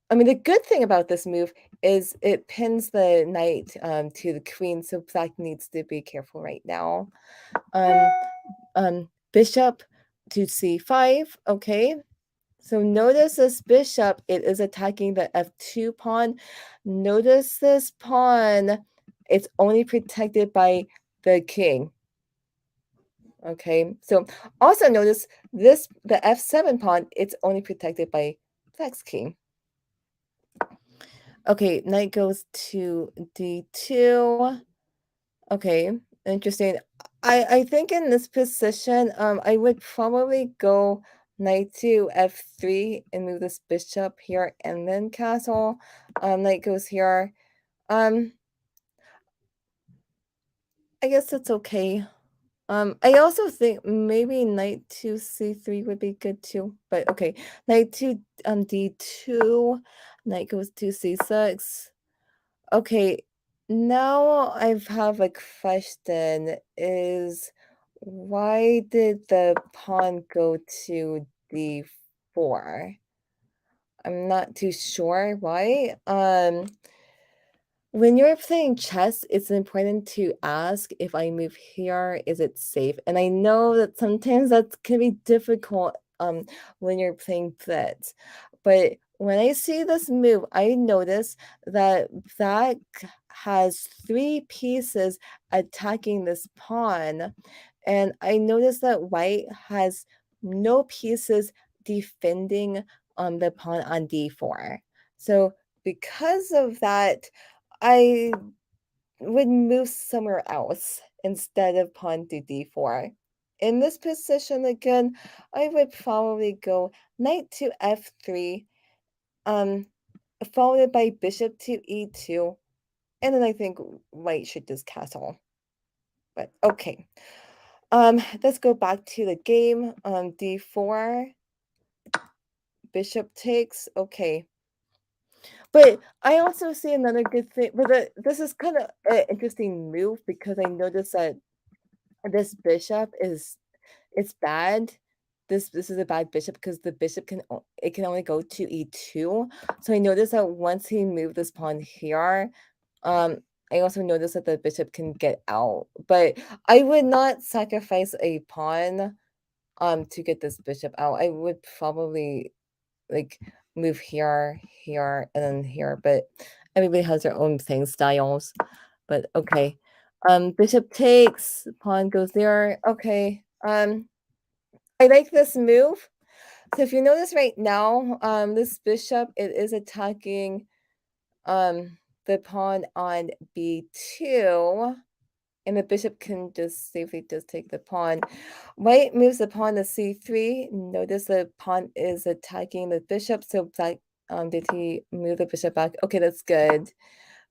I mean, the good thing about this move is it pins the knight to the queen, so black needs to be careful right now. Bishop to c5, okay. So notice this bishop, it is attacking the f2 pawn. Notice this pawn, it's only protected by the king. Okay, so also notice this, the f7 pawn, it's only protected by black's king. Okay, knight goes to d2. Okay, interesting. I think in this position, I would probably go knight to f3 and move this bishop here and then castle. Knight goes here. I guess that's okay. I also think maybe knight to c3 would be good too, but okay. Knight to d2, knight goes to c6. Okay, now I have a question is why did the pawn go to d4? I'm not too sure why. When you're playing chess, it's important to ask if I move here, is it safe? And I know that sometimes that can be difficult when you're playing blitz. But when I see this move, I notice that black has three pieces attacking this pawn. And I notice that white has no pieces defending the pawn on d4. So because of that, I would move somewhere else instead of pawn to d4. In this position again, I would probably go knight to f3, um, followed by bishop to e2, and then I think white should just castle. But okay. Let's go back to the game. D4, bishop takes, okay. But I also see another good thing, but this is kind of an interesting move because I noticed that this bishop is it's bad. This is a bad bishop because the bishop it can only go to e2. So I noticed that once he moved this pawn here, I also noticed that the bishop can get out. But I would not sacrifice a pawn to get this bishop out. I would probably like move here, here, and then here, but everybody has their own thing, styles. But okay. Bishop takes, pawn goes there. Okay. I like this move. So if you notice right now, this bishop, it is attacking the pawn on b2. And the bishop can just safely just take the pawn. White moves the pawn to c3. Notice the pawn is attacking the bishop. So black, did he move the bishop back? Okay, that's good.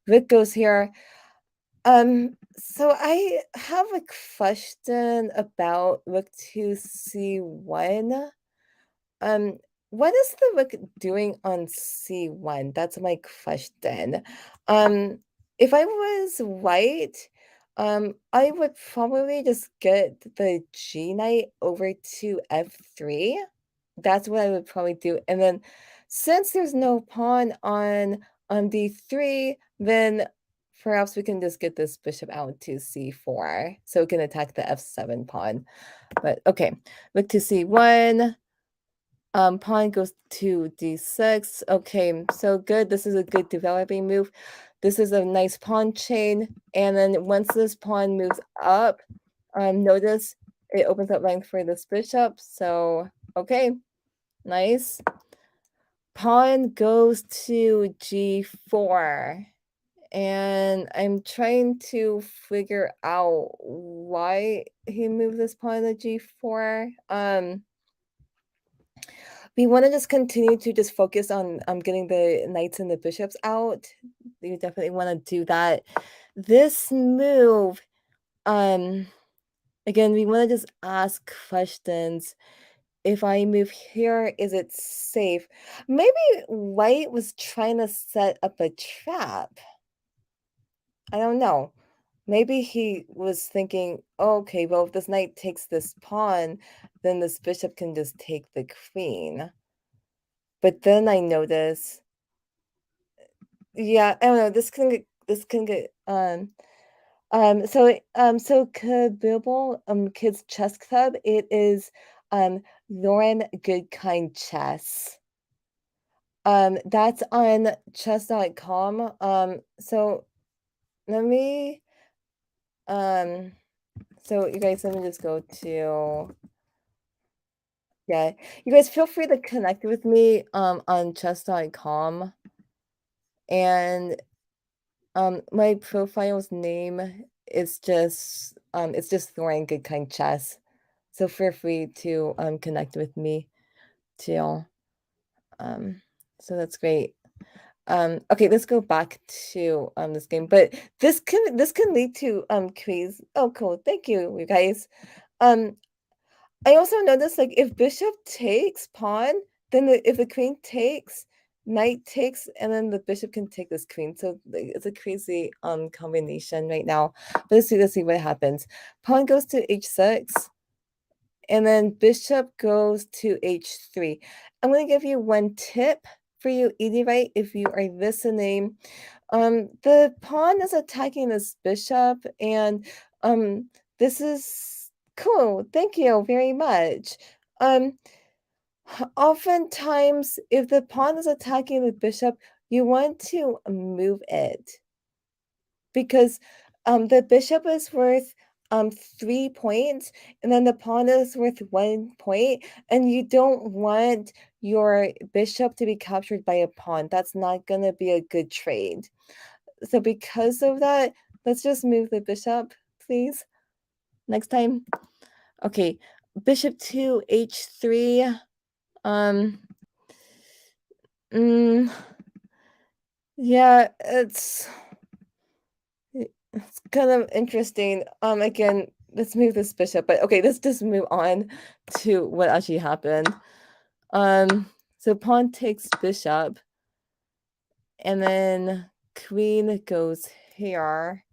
Rook goes here. So I have a question about rook to c1. Um, what is the rook doing on c1? That's my question. Um, if I was white, I would probably just get the G knight over to f3. That's what I would probably do. And then since there's no pawn on d3, then perhaps we can just get this bishop out to c4 so it can attack the f7 pawn. But okay, rook to c1. Pawn goes to d6. Okay, so good. This is a good developing move. This is a nice pawn chain. And then once this pawn moves up, notice it opens up length for this bishop. So, okay, nice. Pawn goes to g4. And I'm trying to figure out why he moved this pawn to g4. We want to just continue to just focus on getting the knights and the bishops out. You definitely want to do that. This move, again, we want to just ask questions. If I move here, is it safe? Maybe white was trying to set up a trap. I don't know. Maybe he was thinking, oh, okay, well, if this knight takes this pawn, then this bishop can just take the queen. But then I notice Yeah, I don't know. So Kabibble, Kids Chess Club, it is Lauren Goodkind Chess. That's on chess.com. So let me um so you guys, let me just go to, yeah, you guys feel free to connect with me on chess.com, and my profile's name is just it's just Lauren Goodkind Chess. So feel free to connect with me too. Um so that's great. Okay, let's go back to this game. But this can lead to quiz. Oh cool. Thank you, you guys. Um I also noticed, like, if bishop takes pawn, then if the queen takes, knight takes, and then the bishop can take this queen. So like, it's a crazy combination right now. But let's see what happens. Pawn goes to h6, and then bishop goes to h3. I'm going to give you one tip for you, Edie, right? If you are listening, the pawn is attacking this bishop, and this is cool. Thank you very much. Um, Oftentimes, if the pawn is attacking the bishop, you want to move it because the bishop is worth 3 points, and then the pawn is worth 1 point, and you don't want your bishop to be captured by a pawn. That's not going to be a good trade. So because of that, let's just move the bishop, please, next time. Okay, bishop to h3. Um, mm, yeah, it's kind of interesting. Again, let's move this bishop, but okay, let's just move on to what actually happened. So pawn takes bishop, and then queen goes here.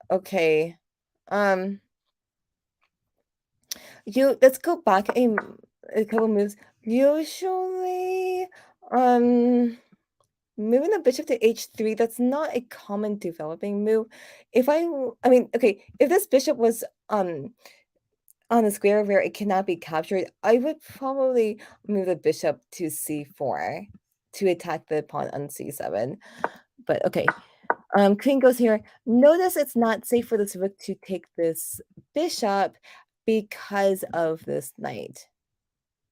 Okay. Um, let's go back a couple moves. Usually, um, moving the bishop to h3, that's not a common developing move. I mean, okay, if this bishop was on a square where it cannot be captured, I would probably move the bishop to c4 to attack the pawn on c7. But okay, queen goes here. Notice it's not safe for this rook to take this bishop because of this knight.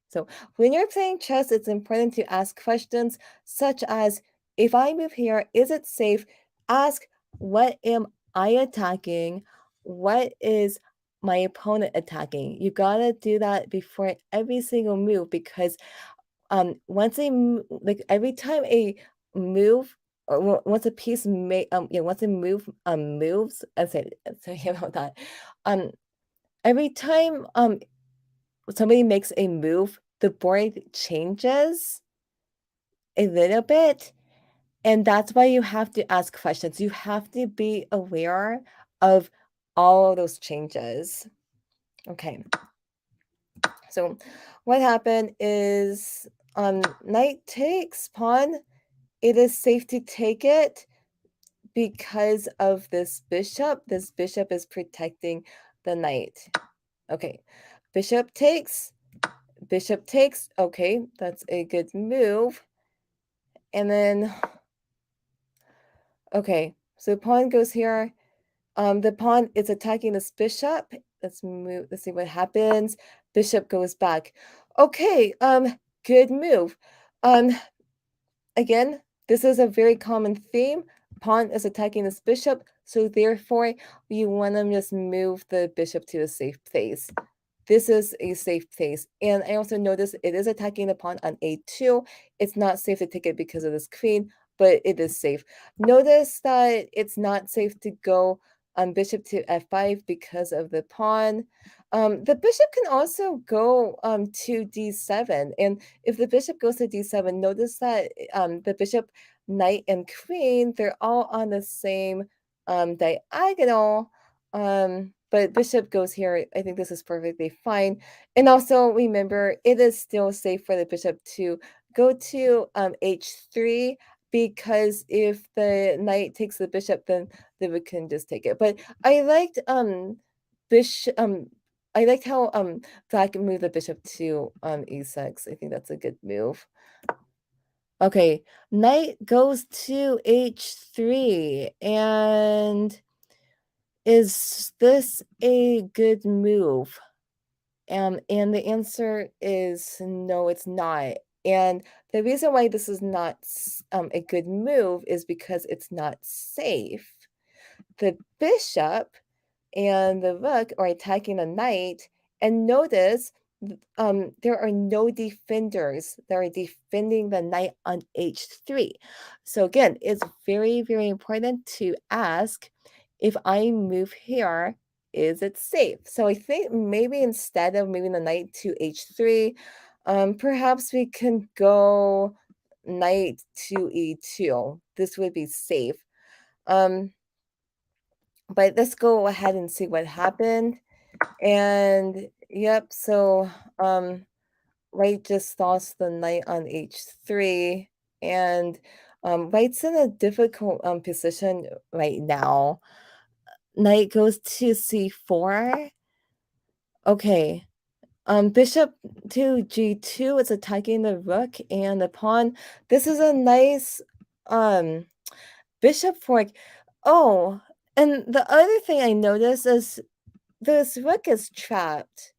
So when you're playing chess, it's important to ask questions such as, if I move here, is it safe? Ask, what am I attacking? What is my opponent attacking? You gotta do that before every single move, because like every time a move, or once a piece once a move moves, sorry about that. Um every time somebody makes a move, the board changes a little bit, and that's why you have to ask questions. You have to be aware of all those changes. Okay. So what happened is, knight takes pawn. It is safe to take it because of this bishop. This bishop is protecting the knight. Okay. Bishop takes. Bishop takes. Okay, that's a good move. And then, okay, so pawn goes here. The pawn is attacking this bishop. Let's move. Let's see what happens. Bishop goes back. Okay, good move. Um, Again, this is a very common theme. Pawn is attacking this bishop, so therefore you want to just move the bishop to a safe place. This is a safe place. And I also notice it is attacking the pawn on a2. It's not safe to take it because of this queen, but it is safe. Notice that it's not safe to go bishop to f5 because of the pawn. The bishop can also go to d7. And if the bishop goes to d7, notice that the bishop, knight, and queen, they're all on the same diagonal. But bishop goes here. I think this is perfectly fine. And also remember, it is still safe for the bishop to go to h3 because if the knight takes the bishop, then the rook can just take it. But I liked bishop I liked how black moved the bishop to e6. I think that's a good move. Okay, knight goes to h3, and is this a good move? And the answer is no, it's not. And the reason why this is not a good move is because it's not safe. The bishop and the rook are attacking the knight, and notice there are no defenders that are defending the knight on h3. So again, it's very, very important to ask, if I move here, is it safe? So I think maybe instead of moving the knight to h3, perhaps we can go knight to e2. This would be safe. But let's go ahead and see what happened. And yep, so white just lost the knight on h3, and white's in a difficult position right now. Knight goes to c4. Okay. Bishop to g2 is attacking the rook and the pawn. This is a nice bishop fork. Oh, and the other thing I noticed is this rook is trapped.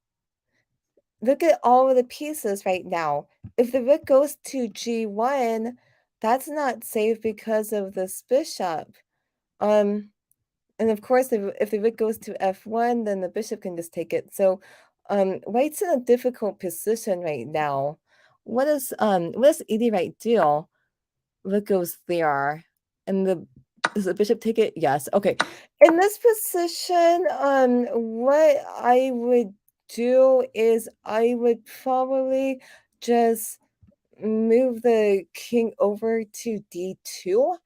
Look at all of the pieces right now. If the rook goes to g1, that's not safe because of this bishop. And of course, if the rook goes to f1, then the bishop can just take it. So, white's in a difficult position right now. What does ED right do? Rook goes there, and does the bishop take it? Yes. Okay. In this position, what I would do is I would probably just move the king over to d2,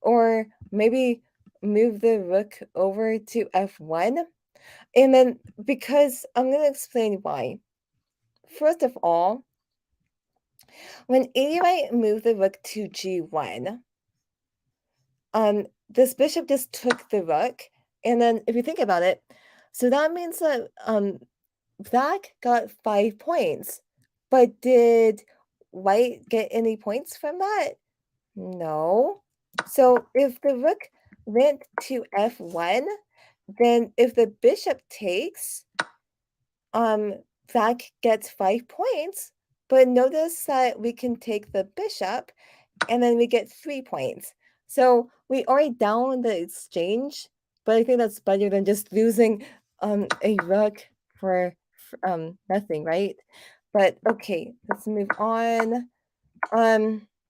or maybe move the rook over to f1. And then, because I'm going to explain why. First of all, when a moved the rook to g1, this bishop just took the rook, and then if you think about it, so that means that black got 5 points, but did white get any points from that? No. So if the rook went to f1, then if the bishop takes, black gets 5 points, but notice that we can take the bishop, and then we get 3 points. So we already down the exchange, but I think that's better than just losing a rook for nothing, right? But okay, let's move on.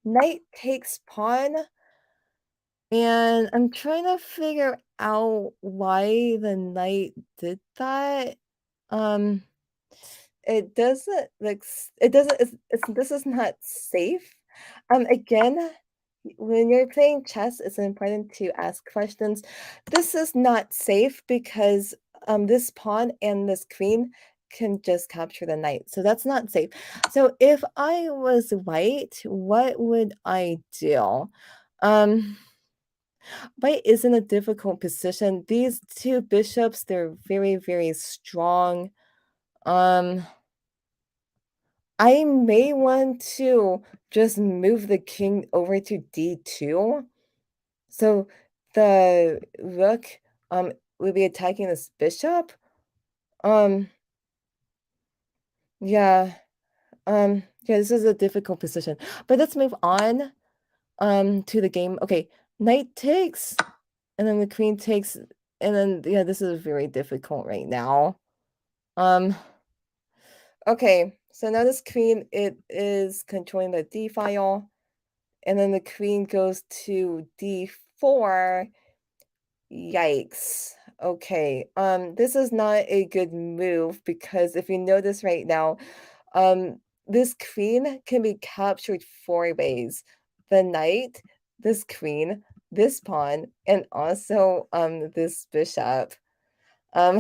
Knight takes pawn, and I'm trying to figure out why the knight did that. Um, it doesn't like it doesn't. This is not safe. Again, when you're playing chess, it's important to ask questions. This is not safe because this pawn and this queen can just capture the knight. So that's not safe. So if I was white, what would I do? Um White is in a difficult position. These two bishops, they're very, very strong. Um I may want to just move the king over to d2. So the rook will be attacking this bishop. Um yeah. Yeah, this is a difficult position. But let's move on to the game. Okay, knight takes, and then the queen takes, and then yeah, this is very difficult right now. Okay, so now this queen, it is controlling the d file, and then the queen goes to d4. Yikes. Okay. This is not a good move because if you notice right now, this queen can be captured 4 ways. The knight, this queen, this pawn, and also this bishop. Um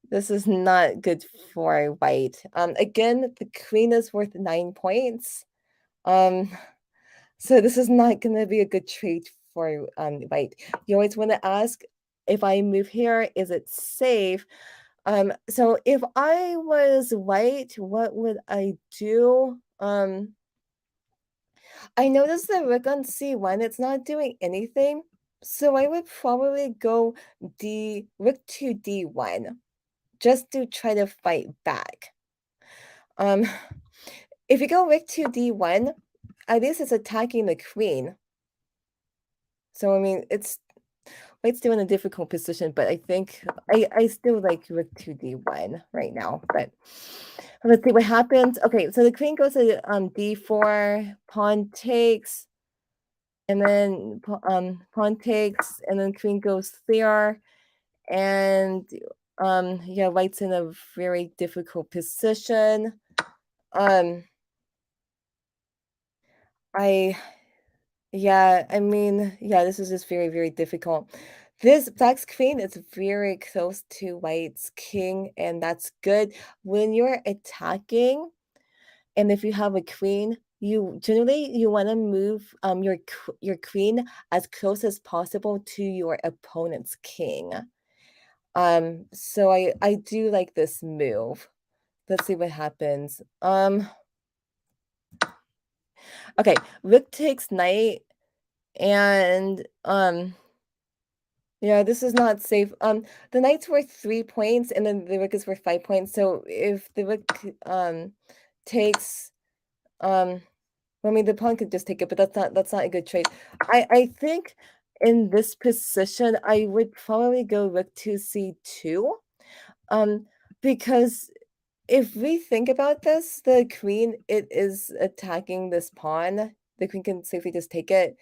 this is not good for white. Again, the queen is worth 9 points. Um So this is not gonna be a good trade for white. You always want to ask, if I move here, is it safe? So if I was white, what would I do? I noticed the rook on c1, it's not doing anything. So I would probably go rook to d1 just to try to fight back. Um, if you go rook to d1, at least it's attacking the queen. So I mean, it's still in a difficult position, but I think I still like rook to d1 right now. But let's see what happens. Okay, so the queen goes to d4, pawn takes, and then pawn takes, and then queen goes there, and yeah, white's in a very difficult position. Um, I Yeah, I mean, yeah, this is just very, very difficult. This black's queen is very close to white's king, and that's good. When you're attacking, and if you have a queen, you want to move your queen as close as possible to your opponent's king. So I do like this move. Let's see what happens. Okay, rook takes knight, and yeah, this is not safe. The knight's worth 3 points, and then the rook is worth 5 points. So if the rook takes, I mean, the pawn could just take it, but that's not a good trade. I think in this position, I would probably go rook to c2, because if we think about this, the queen, it is attacking this pawn. The queen can safely just take it.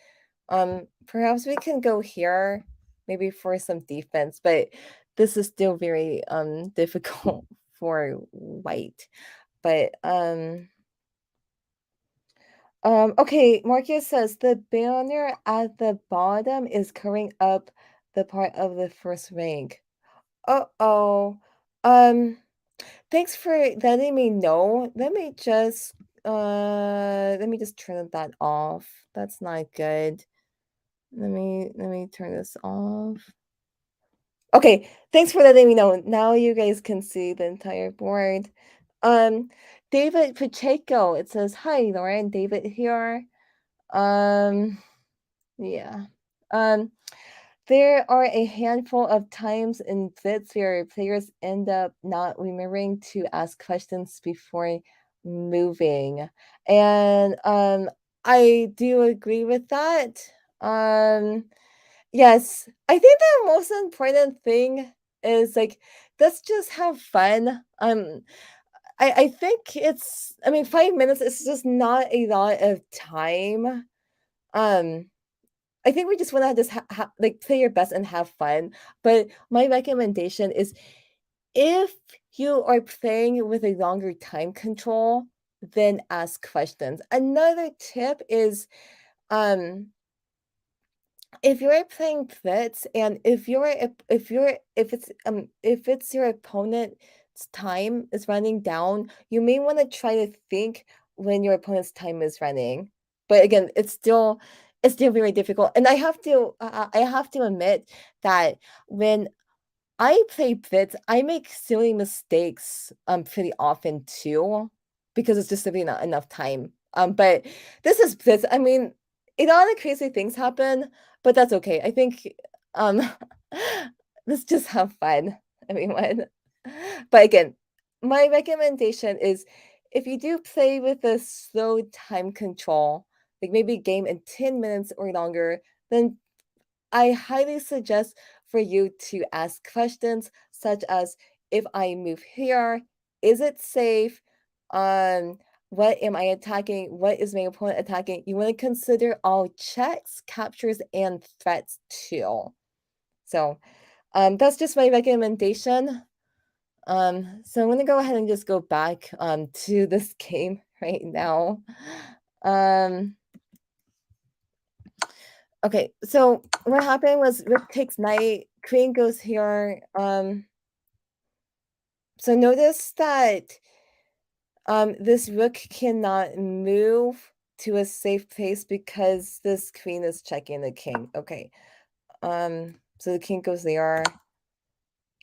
Perhaps we can go here, maybe for some defense, but this is still very difficult for white. But okay, Marcus says the banner at the bottom is covering up the part of the first rank. Uh-oh. Um, Thanks for letting me know. Let me just turn that off. That's not good. Let me turn this off. Okay, thanks for letting me know. Now you guys can see the entire board. Um, David Pacheco, it says, "Hi, Lauren, David here." Um, yeah. Um, there are a handful of times in blitz where players end up not remembering to ask questions before moving. And I do agree with that. Um Yes, I think the most important thing is, like, let's just have fun. I think I mean, 5 minutes is just not a lot of time. Um, I think we just wanna just like, play your best and have fun, but my recommendation is, if you are playing with a longer time control, then ask questions. Another tip is, um if you're playing blitz, and if it's your opponent's time is running down, you may want to try to think when your opponent's time is running. But again, it's still very difficult. And I have to admit that when I play blitz, I make silly mistakes pretty often too, because it's just simply not enough time. But this is blitz. I mean, a lot of crazy things happen, but that's okay. I think um let's just have fun, everyone. But again, my recommendation is, if you do play with a slow time control, like maybe game in 10 minutes or longer, then I highly suggest for you to ask questions such as, if I move here, is it safe? What am I attacking? What is my opponent attacking? You want to consider all checks, captures, and threats too. So that's just my recommendation. So I'm gonna go ahead and just go back to this game right now. Um Okay, so what happened was rook takes knight, queen goes here. So notice that this rook cannot move. to a safe place because this queen is checking the king. Okay. So the king goes there,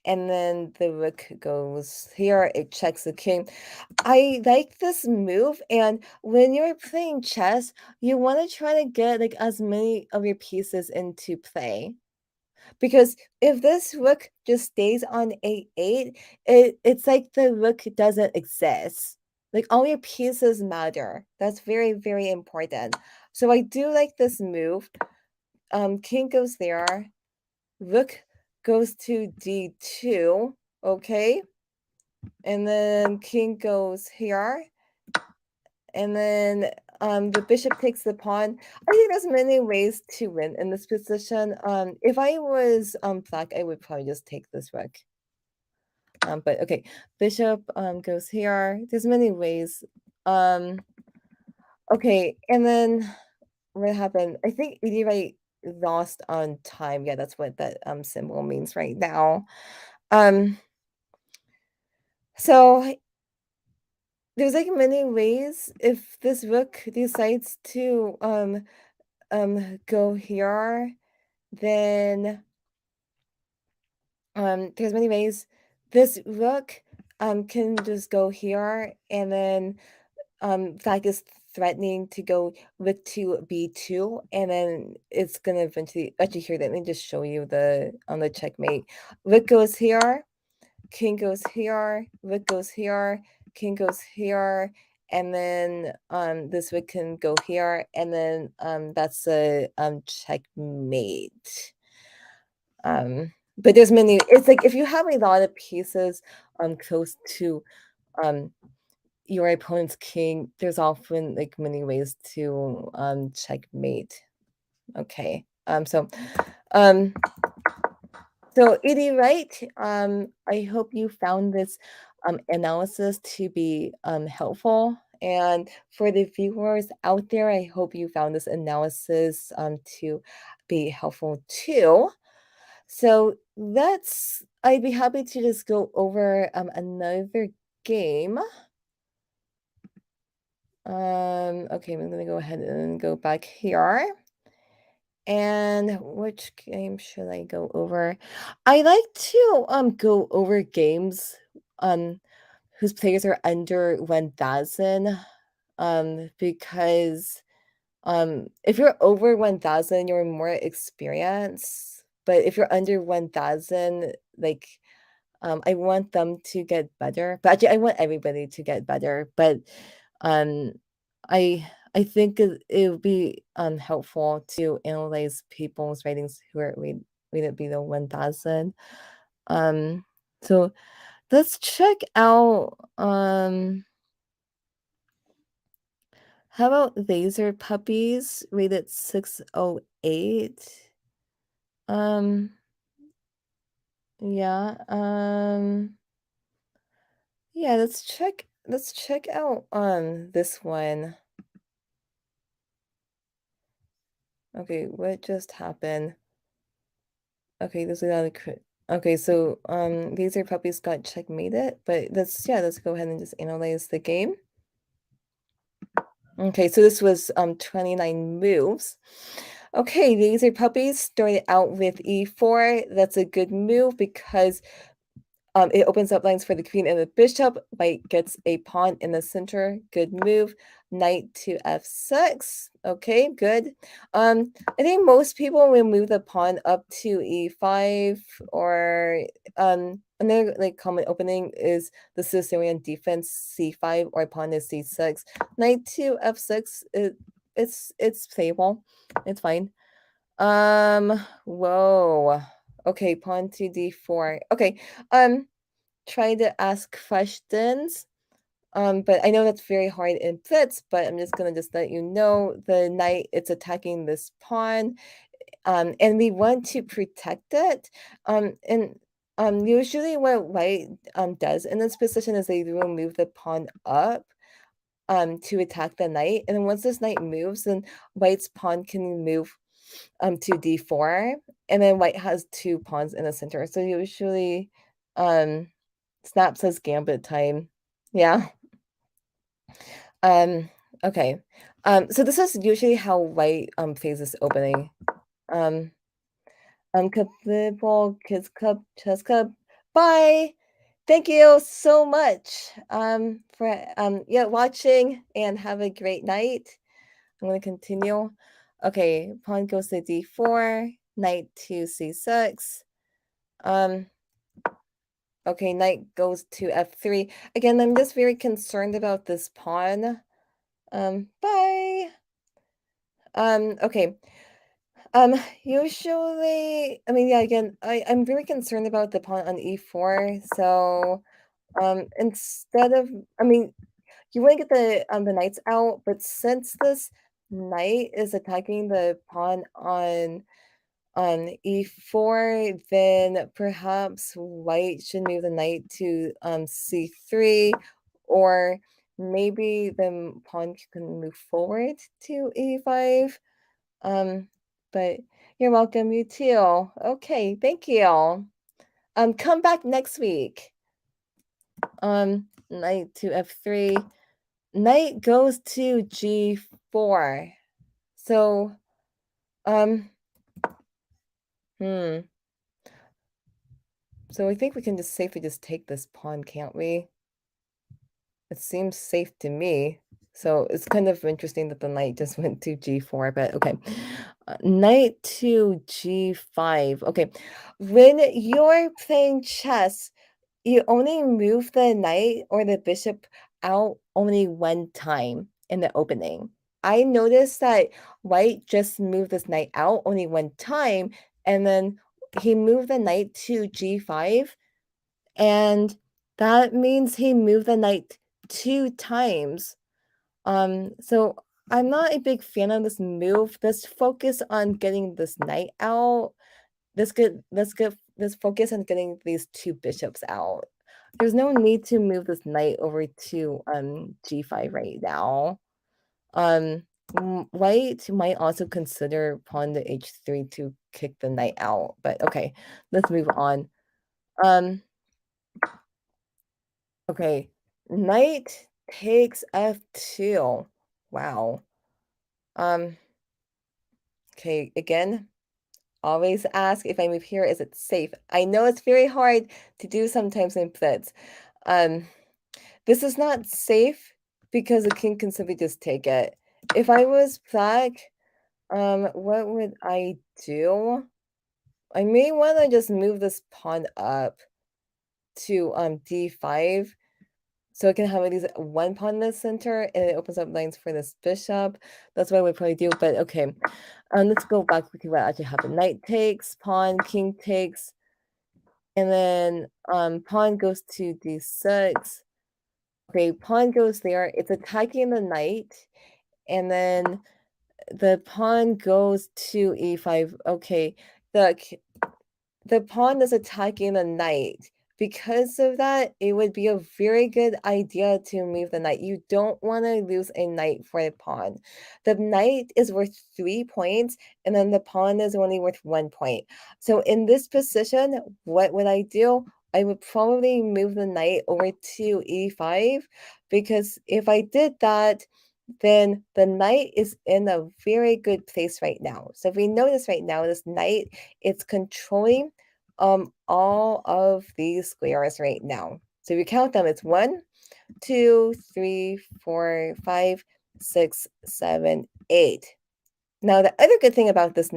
and then the rook goes here. It checks the king. I like this move, and when you're playing chess, you want to try to get like as many of your pieces into play. Because if this rook just stays on A8, it's like the rook doesn't exist. Like all your pieces matter. That's very, very important. So I do like this move. King goes there. Rook goes to D2. Okay. And then king goes here. And then the bishop takes the pawn. I think there's many ways to win in this position. If I was black, I would probably just take this rook. But okay, bishop goes here. There's many ways. Okay, and then what happened? I think Edie lost on time. Yeah, that's what that symbol means right now. Um, so there's like many ways if this rook decides to go here, then there's many ways. This rook can just go here, and then black is threatening to go rook to b2, and then it's gonna eventually actually here. Let me just show you the on the checkmate. Rook goes here, king goes here, rook goes here, king goes here, and then this rook can go here, and then that's a checkmate. But there's many. It's like if you have a lot of pieces close to your opponent's king, there's often like many ways to checkmate. Okay. Um so Edie, right? I hope you found this analysis to be helpful. And for the viewers out there, I hope you found this analysis to be helpful too. So I'd be happy to just go over another game. Okay, I'm gonna go ahead and go back here. And which game should I go over? I like to go over games whose players are under 1,000 because if you're over 1,000 you're more experienced, but if you're under 1,000, like I want them to get better, but actually I want everybody to get better, but um I think it would be helpful to analyze people's ratings who are rated below 1,000. Um so let's check out how about laser puppies rated 608? Um yeah, yeah, let's check out this one. Okay, what just happened? Okay, there's a lot of okay, so laser puppies got checkmated, but let's go ahead and just analyze the game. Okay, so this was 29 moves. Okay, laser puppies started out with e4. That's a good move because it opens up lines for the queen and the bishop. White gets a pawn in the center. Good move. Knight to f6. Okay, good. I think most people will move the pawn up to e5, or another like common opening is the Sicilian defense c5 or pawn is c6. Knight to f6. It's playable. It's fine. Whoa. Okay, pawn to d4. Okay. Try to ask questions. But I know that's very hard in blitz, but I'm just gonna just let you know the knight it's attacking this pawn, and we want to protect it. And usually what white does in this position is they will move the pawn up to attack the knight, and then once this knight moves, then white's pawn can move to d4, and then white has two pawns in the center. So usually Snap says gambit time. Yeah. Um, okay. So this is usually how white phases opening. Cup ball, kids cup, chess cup. Bye. Thank you so much for yeah watching and have a great night. I'm gonna continue. Okay, pawn goes to d4, knight to c6. Um, okay, knight goes to f3. Again, I'm just very concerned about this pawn. Bye. Okay. Usually, I mean, yeah, again, I'm very concerned about the pawn on e4. So, instead of, I mean, you want to get the knights out, but since this knight is attacking the pawn on e4, then perhaps white should move the knight to c3, or maybe the pawn can move forward to e5. But you're welcome, you too. Okay, thank you. Come back next week. Knight to f3. Knight goes to g4. So, um, hmm. So I think we can just safely just take this pawn, can't we? It seems safe to me. So it's kind of interesting that the knight just went to g4, but okay. Knight to g5. Okay. When you're playing chess, you only move the knight or the bishop out only one time in the opening. I noticed that white just moved this knight out only one time, and then he moved the knight to g5, and that means he moved the knight two times. So I'm not a big fan of this move. Let's focus on getting this knight out. Let's focus on getting these two bishops out. There's no need to move this knight over to g5 right now. White might also consider pawn to h3 to kick the knight out, but okay, let's move on. Okay, knight takes f2. Wow. Okay, again, always ask if I move here, is it safe? I know it's very hard to do sometimes in blitz. Um, this is not safe because the king can simply just take it. If I was black, what would I do? I may want to just move this pawn up to d5 so I can have at least one pawn in the center, and it opens up lines for this bishop. That's what I would probably do, but okay. Let's go back quickly what actually happened. Knight takes, pawn, king takes, and then pawn goes to d6. Okay, pawn goes there. It's attacking the knight, and then the pawn goes to e5. Okay, the the pawn is attacking the knight. Because of that, it would be a very good idea to move the knight. You don't want to lose a knight for a pawn. The knight is worth 3 points, and then the pawn is only worth 1 point. So in this position, what would I do? I would probably move the knight over to e5, because if I did that, then the knight is in a very good place right now. So if we notice right now, this knight is controlling all of these squares right now. So if you count them, it's 1, 2, 3, 4, 5, 6, 7, 8. Now the other good thing about this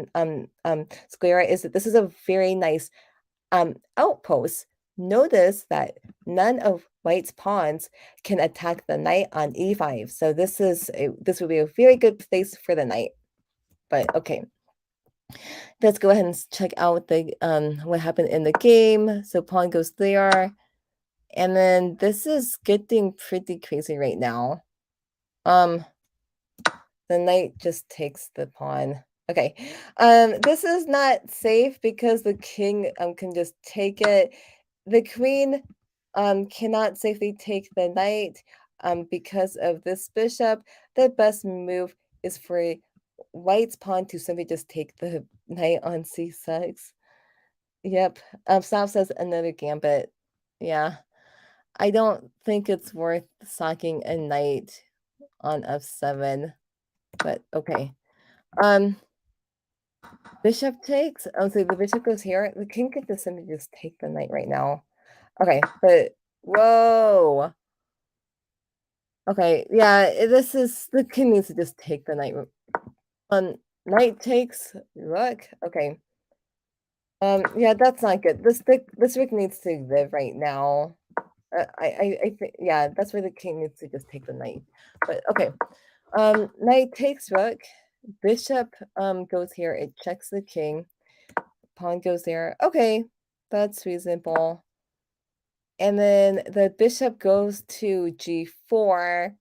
square is that this is a very nice outpost. Notice that none of white's pawns can attack the knight on e5. So this would be a very good place for the knight. But okay. Let's go ahead and check out the what happened in the game. So pawn goes there. And then this is getting pretty crazy right now. The knight just takes the pawn. Okay. This is not safe because the king can just take it. The queen cannot safely take the knight because of this bishop. The best move is for white's pawn to simply just take the knight on c6. Yep. Staff says another gambit. Yeah. I don't think it's worth sacking a knight on f7. but okay. Bishop takes. Oh, so the bishop goes here. The king could just simply just take the knight right now. Okay, but whoa. Okay, yeah, this is the king needs to just take the knight. Knight takes rook. Okay. Yeah, that's not good. This rook needs to live right now. I think yeah, that's where the king needs to just take the knight. But okay. Knight takes rook. Bishop goes here. It checks the king. Pawn goes there. Okay, that's reasonable. And then the bishop goes to g4.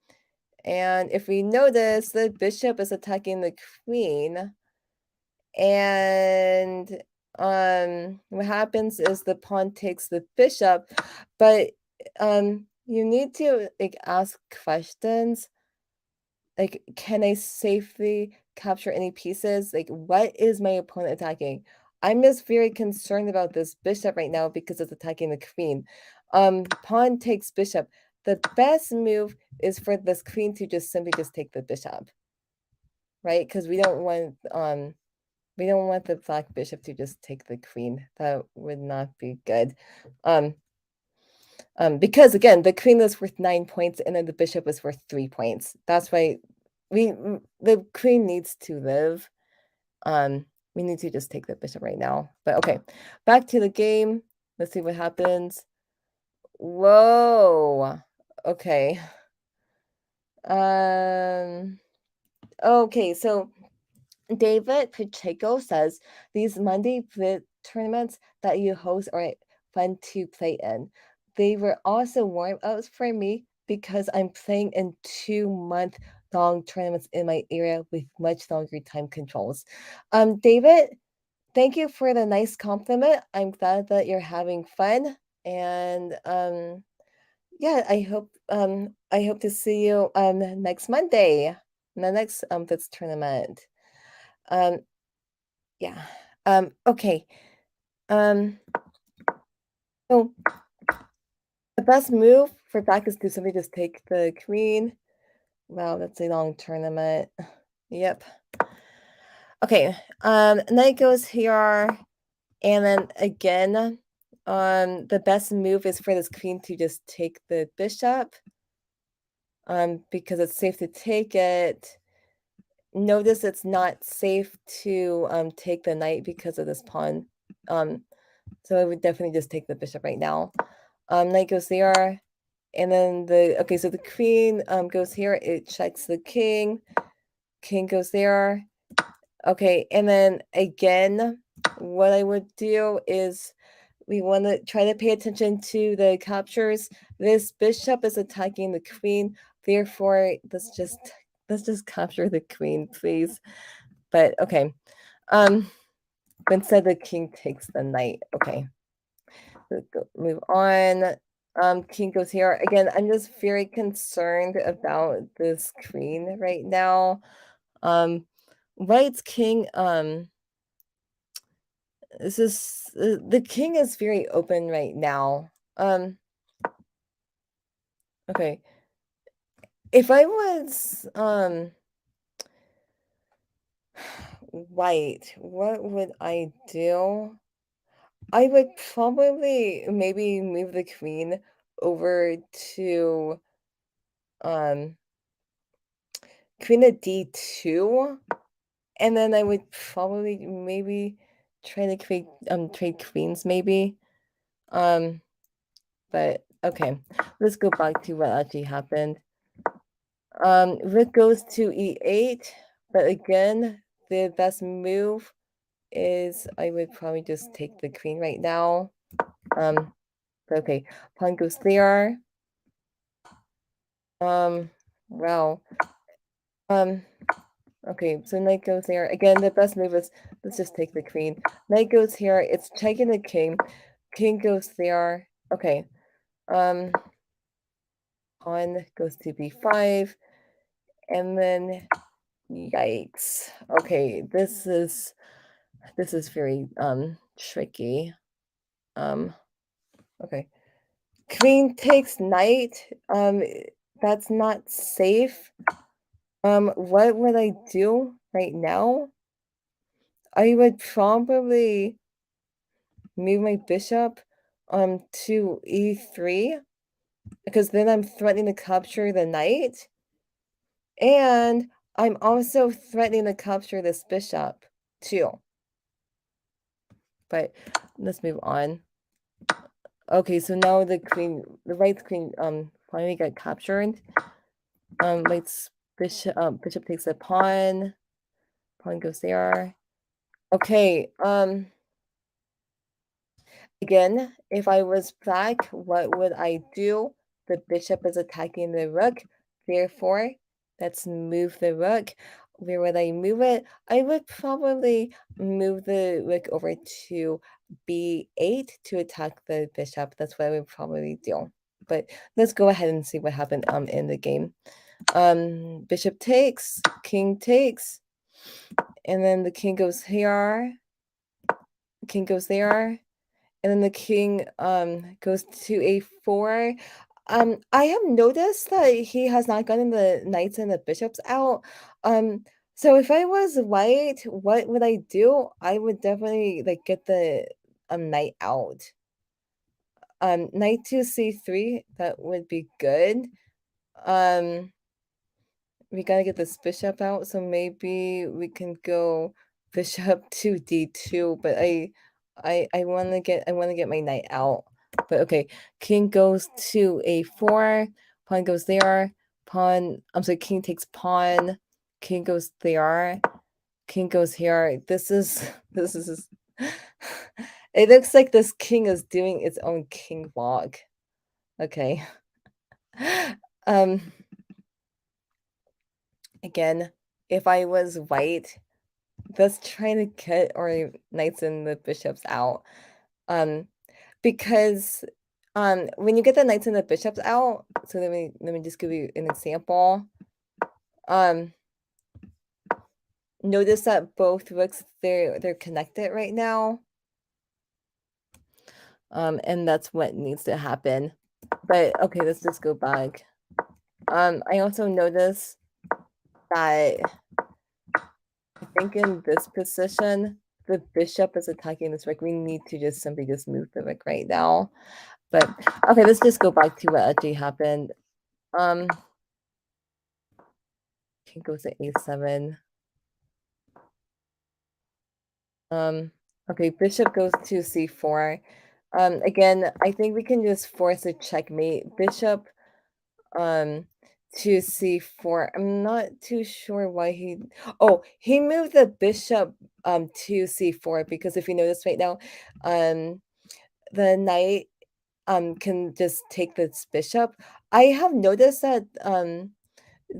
And if we notice, the bishop is attacking the queen. And what happens is the pawn takes the bishop, but you need to like ask questions like, can I safely capture any pieces? Like, what is my opponent attacking? I'm just very concerned about this bishop right now because it's attacking the queen. Pawn takes bishop. The best move is for this queen to just simply just take the bishop, right? Because we don't want the black bishop to just take the queen. That would not be good. Because again, the queen is worth 9 points and then the bishop is worth 3 points. That's why the queen needs to live. We need to just take the bishop right now. But okay, back to the game. Let's see what happens. Whoa. Okay. Okay, so David Pacheco says these Monday Blitz tournaments that you host are fun to play in. They were also warm ups for me because I'm playing in 2-month long tournaments in my area with much longer time controls. David, thank you for the nice compliment. I'm glad that you're having fun, and yeah, I hope to see you next Monday in the next Blitz tournament. Um, yeah. Okay. Um, so the best move for black is to simply just take the queen. Wow, that's a long tournament. Yep. Okay. Knight goes here, and then again, the best move is for this queen to just take the bishop. Because it's safe to take it. Notice it's not safe to take the knight because of this pawn. So I would definitely just take the bishop right now. Knight goes there, and then so the queen goes here. It checks the king. King goes there. Okay, and then again, what I would do is we want to try to pay attention to the captures. This bishop is attacking the queen. Therefore, let's just capture the queen, please. But okay. Instead the king takes the knight. Okay. Let's go, move on. King goes here. Again, I'm just very concerned about this queen right now. White's king, this is the king is very open right now. Okay. If I was white, what would I do? I would probably maybe move the queen over to um queen to d2, and then I would probably maybe try to create trade queens maybe. But okay, let's go back to what actually happened. Rook goes to e8, but again, the best move is I would probably just take the queen right now. Okay, pawn goes there. Wow. Okay, so knight goes there. Again, the best move is let's just take the queen. Knight goes here. It's checking the king. King goes there. Okay. Pawn goes to b5, and then yikes. Okay, this is very tricky. Okay. Queen takes knight. That's not safe. What would I do right now? I would probably move my bishop to e3 because then I'm threatening to capture the knight, and I'm also threatening to capture this bishop too. But let's move on. Okay, so now the right queen finally got captured. White's bishop takes a pawn. Pawn goes there. Okay, again, if I was black, what would I do? The bishop is attacking the rook. Therefore, let's move the rook. Where would I move it? I would probably move the rook over to b8 to attack the bishop. That's what I would probably do. But let's go ahead and see what happened in the game. Bishop takes, king takes, and then the king goes here. King goes there. And then the king goes to a4. I have noticed that he has not gotten the knights and the bishops out. So if I was white, what would I do? I would definitely like get the knight out. Knight to c3, that would be good. We gotta get this bishop out, so maybe we can go bishop to d2, but I wanna get my knight out. But okay, king goes to a4, pawn goes there, pawn I'm sorry, king takes pawn, king goes there, king goes here. This is this is it looks like this king is doing its own king walk. Okay. Um Again, if I was white, let's try to get our knights and the bishops out. Um, because when you get the knights and the bishops out, so let me just give you an example. Um, Notice that both rooks they're connected right now. And that's what needs to happen. But okay, let's just go back. I also notice that I think in this position, the bishop is attacking this rook. We need to just simply just move the rook right now. But okay, let's just go back to what actually happened. King goes to a7. Okay, bishop goes to c4. Again, I think we can just force a checkmate. Bishop to c4. I'm not too sure why he moved the bishop to c4 because if you notice right now, the knight can just take this bishop. I have noticed that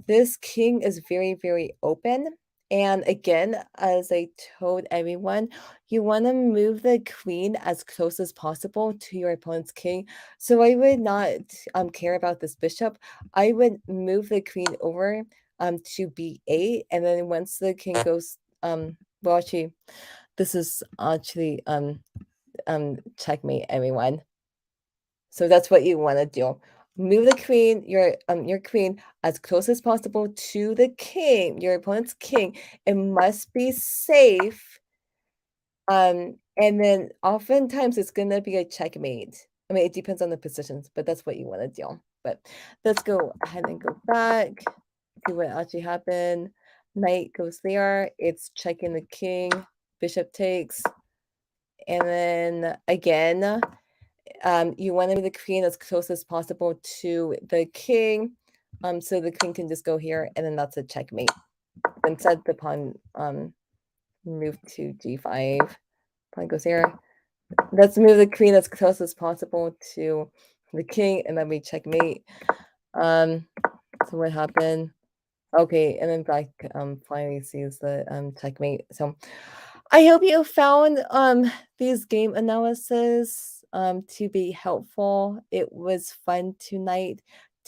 this king is very, very open. And again, as I told everyone, you want to move the queen as close as possible to your opponent's king. So I would not care about this bishop. I would move the queen over to b8. And then once the king goes, well, actually, this is actually checkmate, everyone. So that's what you want to do. Move the queen, your queen, as close as possible to the king, your opponent's king. It must be safe. And then oftentimes it's gonna be a checkmate. I mean, it depends on the positions, but that's what you want to do. But let's go ahead and go back to what actually happened. Knight goes there. It's checking the king. Bishop takes. And then again, you want to move the queen as close as possible to the king, so the king can just go here, and then that's a checkmate. Instead, the pawn move to g5. Pawn goes here. Let's move the queen as close as possible to the king, and then we checkmate. So what happened? Okay, and then black finally sees the checkmate. So I hope you found these game analysis to be helpful. It was fun tonight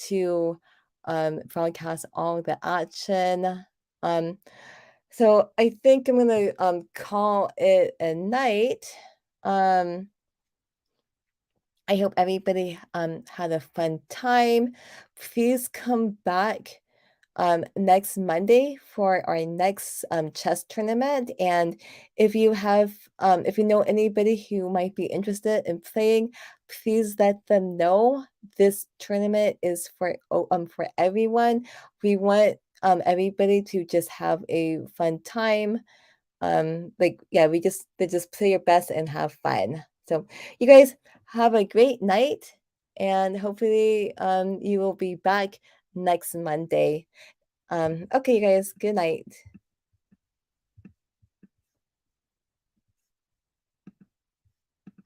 to broadcast all the action. Um so I think I'm gonna call it a night. Um I hope everybody had a fun time. Please come back next Monday for our next chess tournament. And if you know anybody who might be interested in playing, please let them know. This tournament is for everyone. We want everybody to just have a fun time. Like yeah, they just play your best and have fun. So you guys have a great night, and hopefully you will be back next Monday. Okay, you guys, good night.